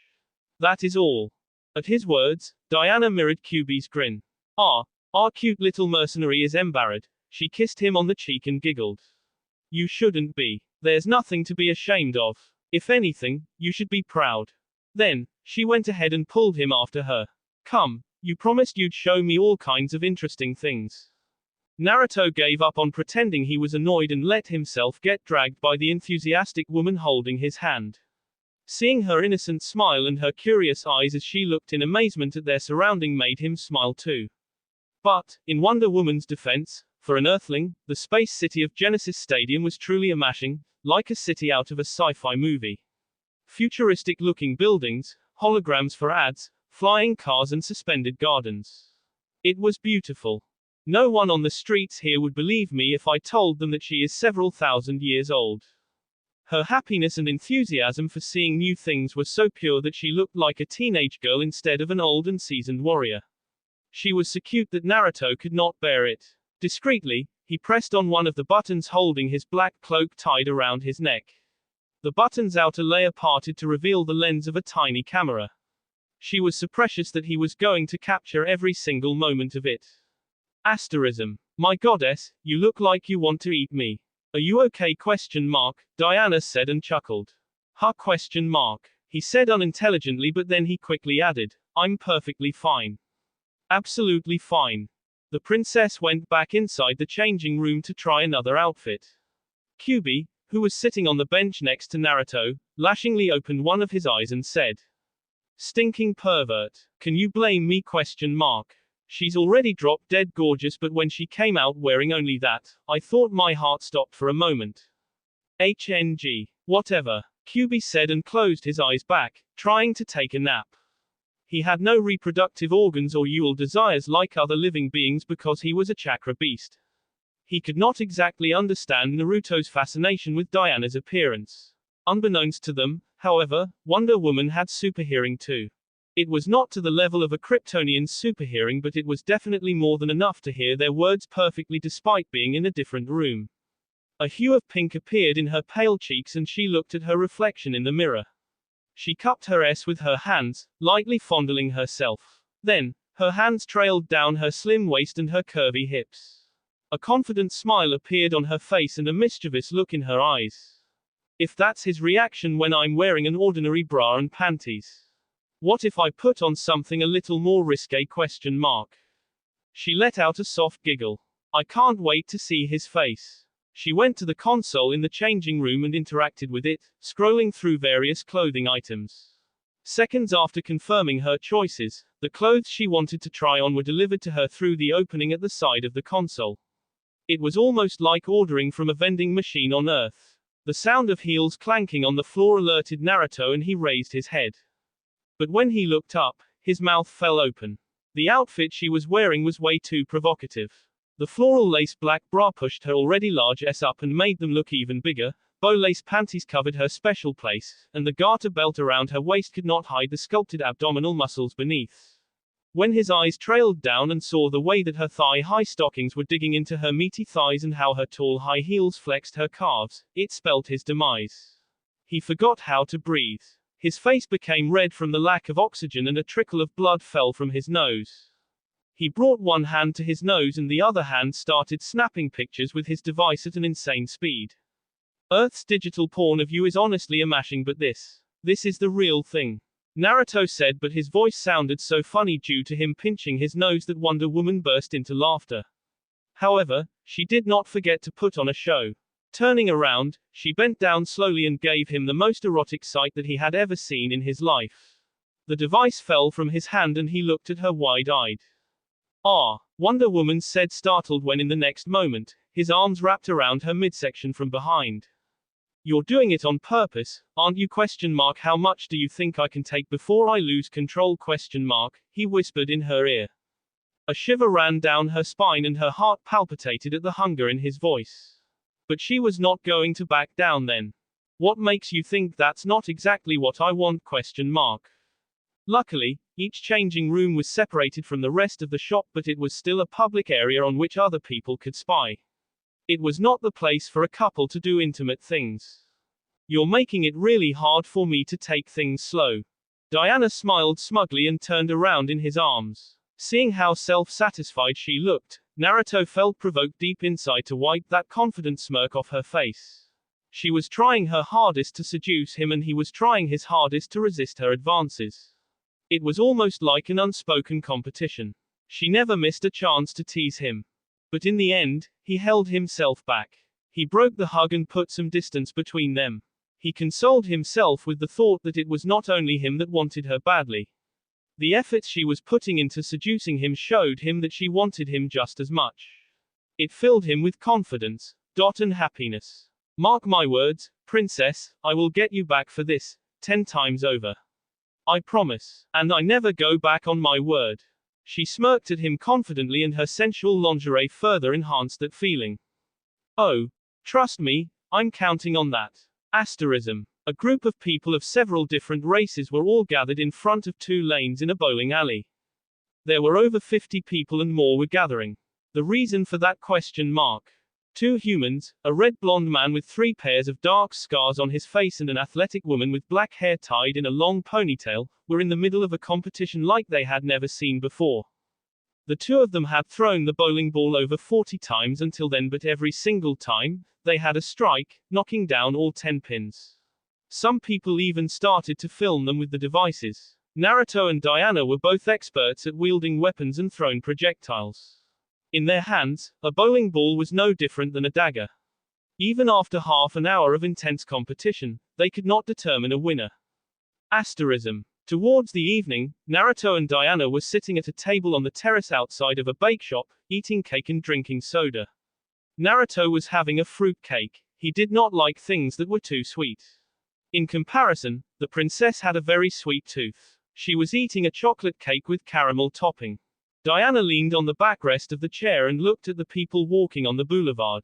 That is all. At his words, Diana mirrored Kyuubi's grin. Our cute little mercenary is embarrassed. She kissed him on the cheek and giggled. You shouldn't be. There's nothing to be ashamed of. If anything, you should be proud. Then, she went ahead and pulled him after her. Come, you promised you'd show me all kinds of interesting things. Naruto gave up on pretending he was annoyed and let himself get dragged by the enthusiastic woman holding his hand. Seeing her innocent smile and her curious eyes as she looked in amazement at their surrounding made him smile too. But, in Wonder Woman's defense, for an Earthling, the space city of Genesis Stadium was truly amazing, like a city out of a sci-fi movie. Futuristic-looking buildings, holograms for ads, flying cars and suspended gardens. It was beautiful. No one on the streets here would believe me if I told them that she is several thousand years old. Her happiness and enthusiasm for seeing new things were so pure that she looked like a teenage girl instead of an old and seasoned warrior. She was so cute that Naruto could not bear it. Discreetly, he pressed on one of the buttons holding his black cloak tied around his neck. The button's outer layer parted to reveal the lens of a tiny camera. She was so precious that he was going to capture every single moment of it. Asterism. My goddess, you look like you want to eat me. Are you okay ? Diana said and chuckled. Ha ? He said unintelligently, but then he quickly added, I'm perfectly fine. Absolutely fine. The princess went back inside the changing room to try another outfit. Kyuubi, who was sitting on the bench next to Naruto, lashingly opened one of his eyes and said, Stinking pervert. Can you blame me ? She's already dropped dead gorgeous, but when she came out wearing only that, I thought my heart stopped for a moment. HNG. Whatever. Kyuubi said and closed his eyes back, trying to take a nap. He had no reproductive organs or Yule desires like other living beings because he was a chakra beast. He could not exactly understand Naruto's fascination with Diana's appearance. Unbeknownst to them, however, Wonder Woman had superhearing too. It was not to the level of a Kryptonian's superhearing, but it was definitely more than enough to hear their words perfectly despite being in a different room. A hue of pink appeared in her pale cheeks and she looked at her reflection in the mirror. She cupped her S with her hands, lightly fondling herself. Then, her hands trailed down her slim waist and her curvy hips. A confident smile appeared on her face and a mischievous look in her eyes. If that's his reaction when I'm wearing an ordinary bra and panties. What if I put on something a little more risque? She let out a soft giggle. I can't wait to see his face. She went to the console in the changing room and interacted with it, scrolling through various clothing items. Seconds after confirming her choices, the clothes she wanted to try on were delivered to her through the opening at the side of the console. It was almost like ordering from a vending machine on Earth. The sound of heels clanking on the floor alerted Naruto and he raised his head. But when he looked up, his mouth fell open. The outfit she was wearing was way too provocative. The floral lace black bra pushed her already large S up and made them look even bigger, bow lace panties covered her special place, and the garter belt around her waist could not hide the sculpted abdominal muscles beneath. When his eyes trailed down and saw the way that her thigh-high stockings were digging into her meaty thighs and how her tall high heels flexed her calves, it spelt his demise. He forgot how to breathe. His face became red from the lack of oxygen and a trickle of blood fell from his nose. He brought one hand to his nose and the other hand started snapping pictures with his device at an insane speed. Earth's digital porn of you is honestly a mashing, but this is the real thing. Naruto said, but his voice sounded so funny due to him pinching his nose that Wonder Woman burst into laughter. However, she did not forget to put on a show. Turning around, she bent down slowly and gave him the most erotic sight that he had ever seen in his life. The device fell from his hand and he looked at her wide-eyed. Ah, Wonder Woman said, startled, when in the next moment, his arms wrapped around her midsection from behind. You're doing it on purpose, aren't you? How much do you think I can take before I lose control? He whispered in her ear. A shiver ran down her spine and her heart palpitated at the hunger in his voice. But she was not going to back down then. What makes you think that's not exactly what I want? Luckily, each changing room was separated from the rest of the shop, but it was still a public area on which other people could spy. It was not the place for a couple to do intimate things. You're making it really hard for me to take things slow. Diana smiled smugly and turned around in his arms. Seeing how self-satisfied she looked, Naruto felt provoked deep inside to wipe that confident smirk off her face. She was trying her hardest to seduce him and he was trying his hardest to resist her advances. It was almost like an unspoken competition. She never missed a chance to tease him. But in the end, he held himself back. He broke the hug and put some distance between them. He consoled himself with the thought that it was not only him that wanted her badly. The efforts she was putting into seducing him showed him that she wanted him just as much. It filled him with confidence, and happiness. Mark my words, princess, I will get you back for this, 10 times over. I promise. And I never go back on my word. She smirked at him confidently and her sensual lingerie further enhanced that feeling. Oh, trust me, I'm counting on that. Asterism. A group of people of several different races were all gathered in front of 2 lanes in a bowling alley. There were over 50 people and more were gathering. The reason for that? 2 humans, a red blonde man with 3 pairs of dark scars on his face and an athletic woman with black hair tied in a long ponytail, were in the middle of a competition like they had never seen before. The 2 of them had thrown the bowling ball over 40 times until then, but every single time, they had a strike, knocking down all 10 pins. Some people even started to film them with the devices. Naruto and Diana were both experts at wielding weapons and throwing projectiles. In their hands, a bowling ball was no different than a dagger. Even after half an hour of intense competition, they could not determine a winner. Asterism. Towards the evening, Naruto and Diana were sitting at a table on the terrace outside of a bake shop, eating cake and drinking soda. Naruto was having a fruit cake. He did not like things that were too sweet. In comparison, the princess had a very sweet tooth. She was eating a chocolate cake with caramel topping. Diana leaned on the backrest of the chair and looked at the people walking on the boulevard.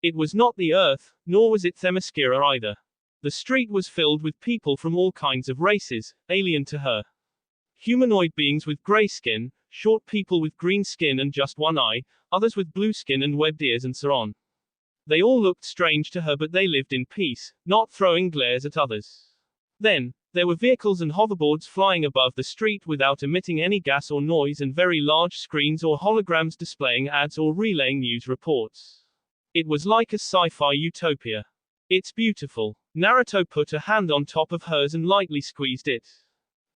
It was not the Earth, nor was it Themyscira either. The street was filled with people from all kinds of races, alien to her. Humanoid beings with gray skin, short people with green skin and just one eye, others with blue skin and webbed ears, and so on. They all looked strange to her, but they lived in peace, not throwing glares at others. Then, there were vehicles and hoverboards flying above the street without emitting any gas or noise, and very large screens or holograms displaying ads or relaying news reports. It was like a sci-fi utopia. It's beautiful. Naruto put a hand on top of hers and lightly squeezed it.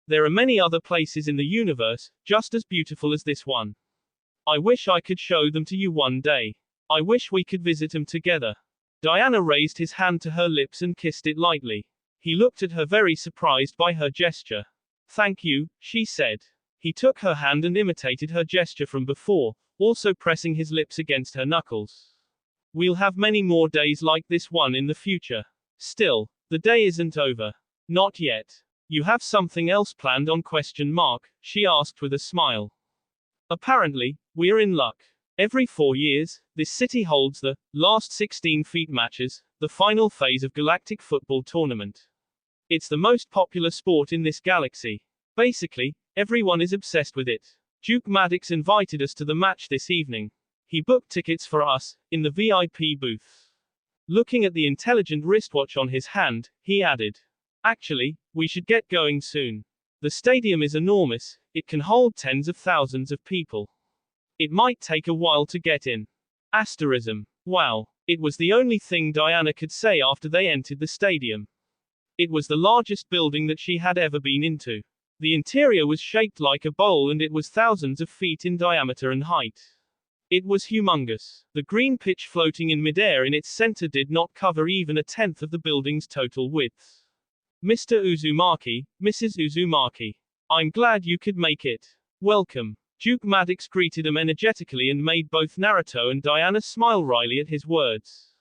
There are many other places in the universe, just as beautiful as this one. I wish I could show them to you one day. I wish we could visit them together. Diana raised his hand to her lips and kissed it lightly. He looked at her, very surprised by her gesture. Thank you, she said. He took her hand and imitated her gesture from before, also pressing his lips against her knuckles. We'll have many more days like this one in the future. Still, the day isn't over. Not yet. You have something else planned on ? She asked with a smile. Apparently, we're in luck. Every 4 years, this city holds the last 16 feet matches, the final phase of Galactic Football Tournament. It's the most popular sport in this galaxy. Basically, everyone is obsessed with it. Duke Maddox invited us to the match this evening. He booked tickets for us, in the VIP booth. Looking at the intelligent wristwatch on his hand, he added. Actually, we should get going soon. The stadium is enormous, it can hold tens of thousands of people. It might take a while to get in. Asterism. Wow. It was the only thing Diana could say after they entered the stadium. It was the largest building that she had ever been into. The interior was shaped like a bowl and it was thousands of feet in diameter and height. It was humongous. The green pitch floating in midair in its center did not cover even a tenth of the building's total width. Mr. Uzumaki, Mrs. Uzumaki. I'm glad you could make it. Welcome. Duke Maddox greeted him energetically and made both Naruto and Diana smile wryly at his words.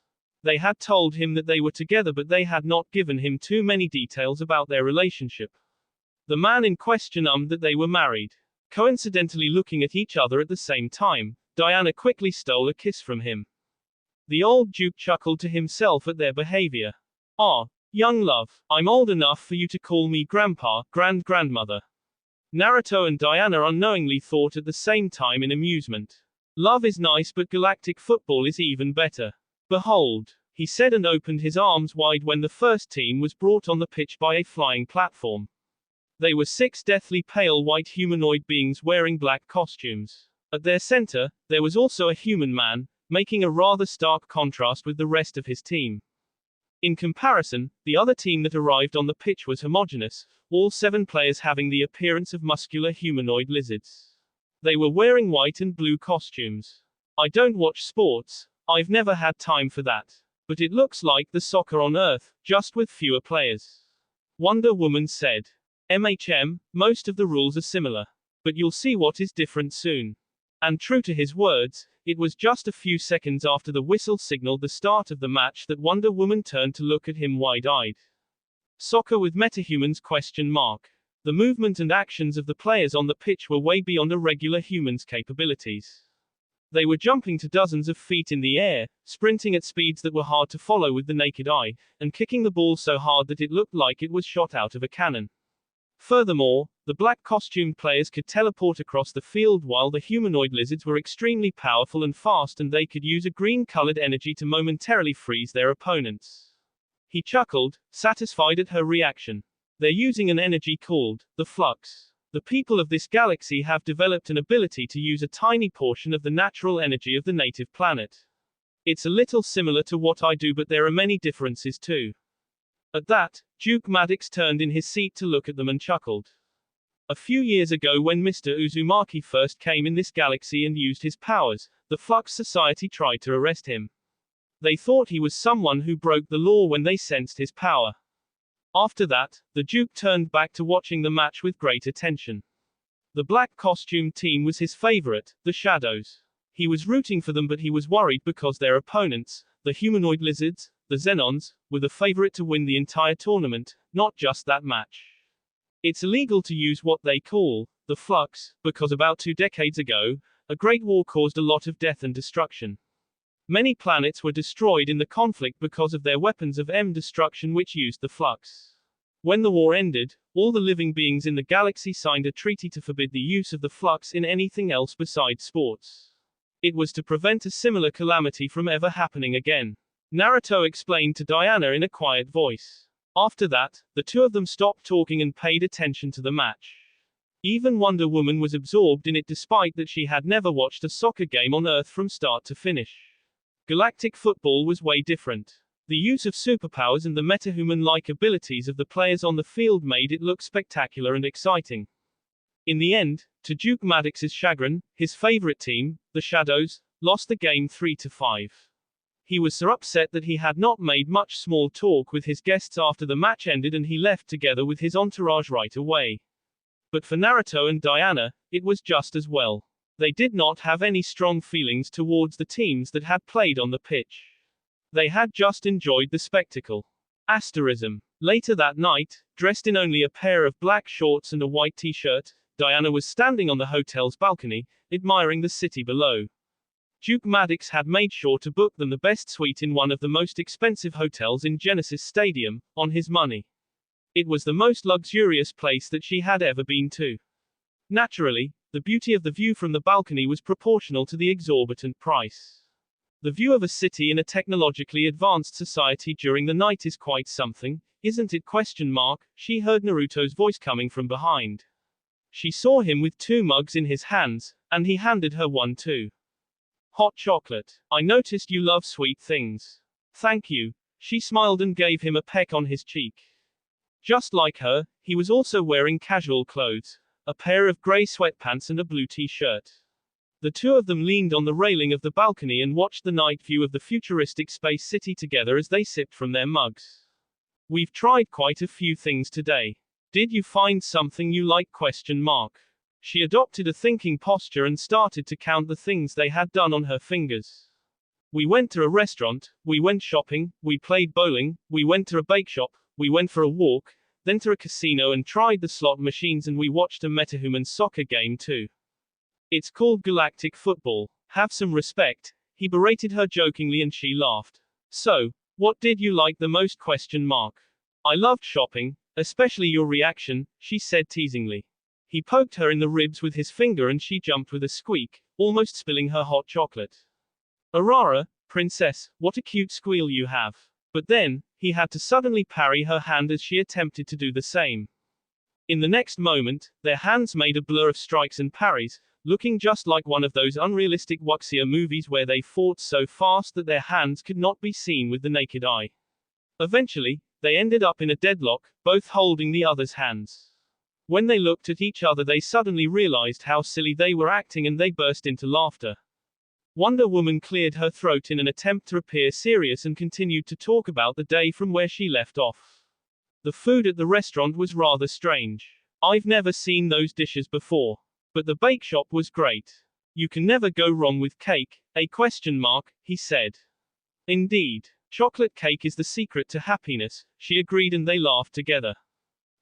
They had told him that they were together, but they had not given him too many details about their relationship. The man in question that they were married. Coincidentally looking at each other at the same time, Diana quickly stole a kiss from him. The old Duke chuckled to himself at their behavior. Ah, young love, I'm old enough for you to call me grandpa, grandmother. Naruto and Diana unknowingly thought at the same time in amusement. Love is nice, but galactic football is even better. Behold, he said and opened his arms wide when the first team was brought on the pitch by a flying platform. They were 6 deathly pale white humanoid beings wearing black costumes. At their center, there was also a human man, making a rather stark contrast with the rest of his team. In comparison, the other team that arrived on the pitch was homogeneous, all 7 players having the appearance of muscular humanoid lizards. They were wearing white and blue costumes. I don't watch sports, I've never had time for that. But it looks like the soccer on Earth, just with fewer players. Wonder Woman said. Most of the rules are similar. But you'll see what is different soon. And true to his words, it was just a few seconds after the whistle signaled the start of the match that Wonder Woman turned to look at him wide-eyed. Soccer with metahumans ? The movement and actions of the players on the pitch were way beyond a regular human's capabilities. They were jumping to dozens of feet in the air, sprinting at speeds that were hard to follow with the naked eye, and kicking the ball so hard that it looked like it was shot out of a cannon. Furthermore, the black costumed players could teleport across the field, while the humanoid lizards were extremely powerful and fast, and they could use a green-colored energy to momentarily freeze their opponents. He chuckled, satisfied at her reaction. They're using an energy called the flux. The people of this galaxy have developed an ability to use a tiny portion of the natural energy of the native planet. It's a little similar to what I do, but there are many differences too. At that, Duke Maddox turned in his seat to look at them and chuckled. A few years ago, when Mr. Uzumaki first came in this galaxy and used his powers, the Flux Society tried to arrest him. They thought he was someone who broke the law when they sensed his power. After that, the Duke turned back to watching the match with great attention. The black costume team was his favorite, the Shadows. He was rooting for them, but he was worried because their opponents, the humanoid lizards, the Xenons, were the favorite to win the entire tournament, not just that match. It's illegal to use what they call the flux, because about 2 decades ago, a great war caused a lot of death and destruction. Many planets were destroyed in the conflict because of their weapons of destruction which used the flux. When the war ended, all the living beings in the galaxy signed a treaty to forbid the use of the flux in anything else besides sports. It was to prevent a similar calamity from ever happening again. Naruto explained to Diana in a quiet voice. After that, the two of them stopped talking and paid attention to the match. Even Wonder Woman was absorbed in it despite that she had never watched a soccer game on Earth from start to finish. Galactic football was way different. The use of superpowers and the metahuman-like abilities of the players on the field made it look spectacular and exciting. In the end, to Duke Maddox's chagrin, his favorite team, the Shadows, lost the game 3-5. He was so upset that he had not made much small talk with his guests after the match ended and he left together with his entourage right away. But for Naruto and Diana, it was just as well. They did not have any strong feelings towards the teams that had played on the pitch. They had just enjoyed the spectacle. Asterism. Later that night, dressed in only a pair of black shorts and a white t-shirt, Diana was standing on the hotel's balcony, admiring the city below. Duke Maddox had made sure to book them the best suite in one of the most expensive hotels in Genesis Stadium, on his money. It was the most luxurious place that she had ever been to. Naturally, the beauty of the view from the balcony was proportional to the exorbitant price. The view of a city in a technologically advanced society during the night is quite something, isn't it? She heard Naruto's voice coming from behind. She saw him with 2 mugs in his hands, and he handed her one too. Hot chocolate. I noticed you love sweet things. Thank you. She smiled and gave him a peck on his cheek. Just like her, he was also wearing casual clothes, a pair of gray sweatpants and a blue t-shirt. The two of them leaned on the railing of the balcony and watched the night view of the futuristic space city together as they sipped from their mugs. We've tried quite a few things today. Did you find something you like? She adopted a thinking posture and started to count the things they had done on her fingers. We went to a restaurant, we went shopping, we played bowling, we went to a bake shop, we went for a walk, then to a casino and tried the slot machines, and we watched a metahuman soccer game too. It's called galactic football. Have some respect. He berated her jokingly and she laughed. So, what did you like the most? I loved shopping, especially your reaction, she said teasingly. He poked her in the ribs with his finger and she jumped with a squeak, almost spilling her hot chocolate. Arara, princess, what a cute squeal you have. But then, he had to suddenly parry her hand as she attempted to do the same. In the next moment, their hands made a blur of strikes and parries, looking just like one of those unrealistic wuxia movies where they fought so fast that their hands could not be seen with the naked eye. Eventually, they ended up in a deadlock, both holding the other's hands. When they looked at each other, they suddenly realized how silly they were acting and they burst into laughter. Wonder Woman cleared her throat in an attempt to appear serious and continued to talk about the day from where she left off. The food at the restaurant was rather strange. I've never seen those dishes before. But the bake shop was great. You can never go wrong with cake, he said. Indeed. Chocolate cake is the secret to happiness, she agreed, and they laughed together.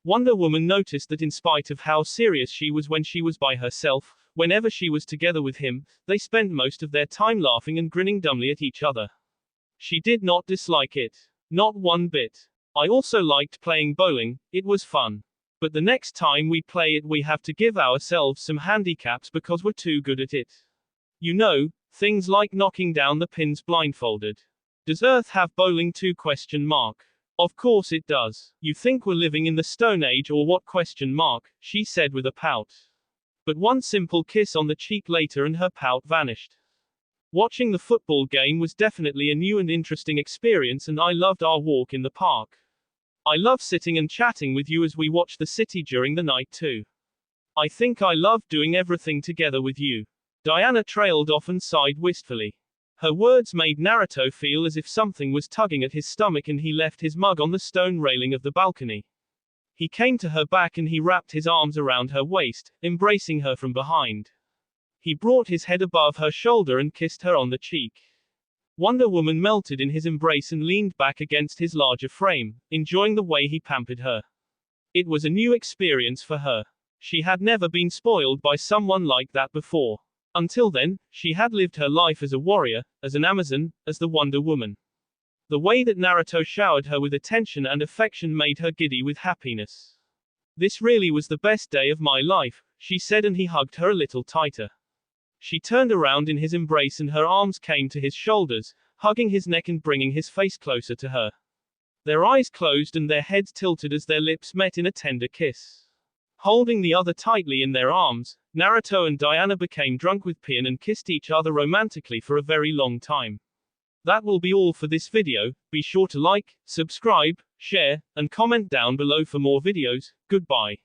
Wonder Woman noticed that in spite of how serious she was when she was by herself, whenever she was together with him, they spent most of their time laughing and grinning dumbly at each other. She did not dislike it. Not one bit. I also liked playing bowling, it was fun. But the next time we play it we have to give ourselves some handicaps because we're too good at it. You know, things like knocking down the pins blindfolded. Does Earth have bowling too? Of course it does. You think we're living in the Stone Age or what? She said with a pout. But one simple kiss on the cheek later and her pout vanished. Watching the football game was definitely a new and interesting experience, and I loved our walk in the park. I love sitting and chatting with you as we watch the city during the night too. I think I love doing everything together with you. Diana trailed off and sighed wistfully. Her words made Naruto feel as if something was tugging at his stomach, and he left his mug on the stone railing of the balcony. He came to her back and he wrapped his arms around her waist, embracing her from behind. He brought his head above her shoulder and kissed her on the cheek. Wonder Woman melted in his embrace and leaned back against his larger frame, enjoying the way he pampered her. It was a new experience for her. She had never been spoiled by someone like that before. Until then, she had lived her life as a warrior, as an Amazon, as the Wonder Woman. The way that Naruto showered her with attention and affection made her giddy with happiness. This really was the best day of my life, she said, and he hugged her a little tighter. She turned around in his embrace and her arms came to his shoulders, hugging his neck and bringing his face closer to her. Their eyes closed and their heads tilted as their lips met in a tender kiss. Holding the other tightly in their arms, Naruto and Diana became drunk with pain and kissed each other romantically for a very long time. That will be all for this video. Be sure to like, subscribe, share, and comment down below for more videos. Goodbye.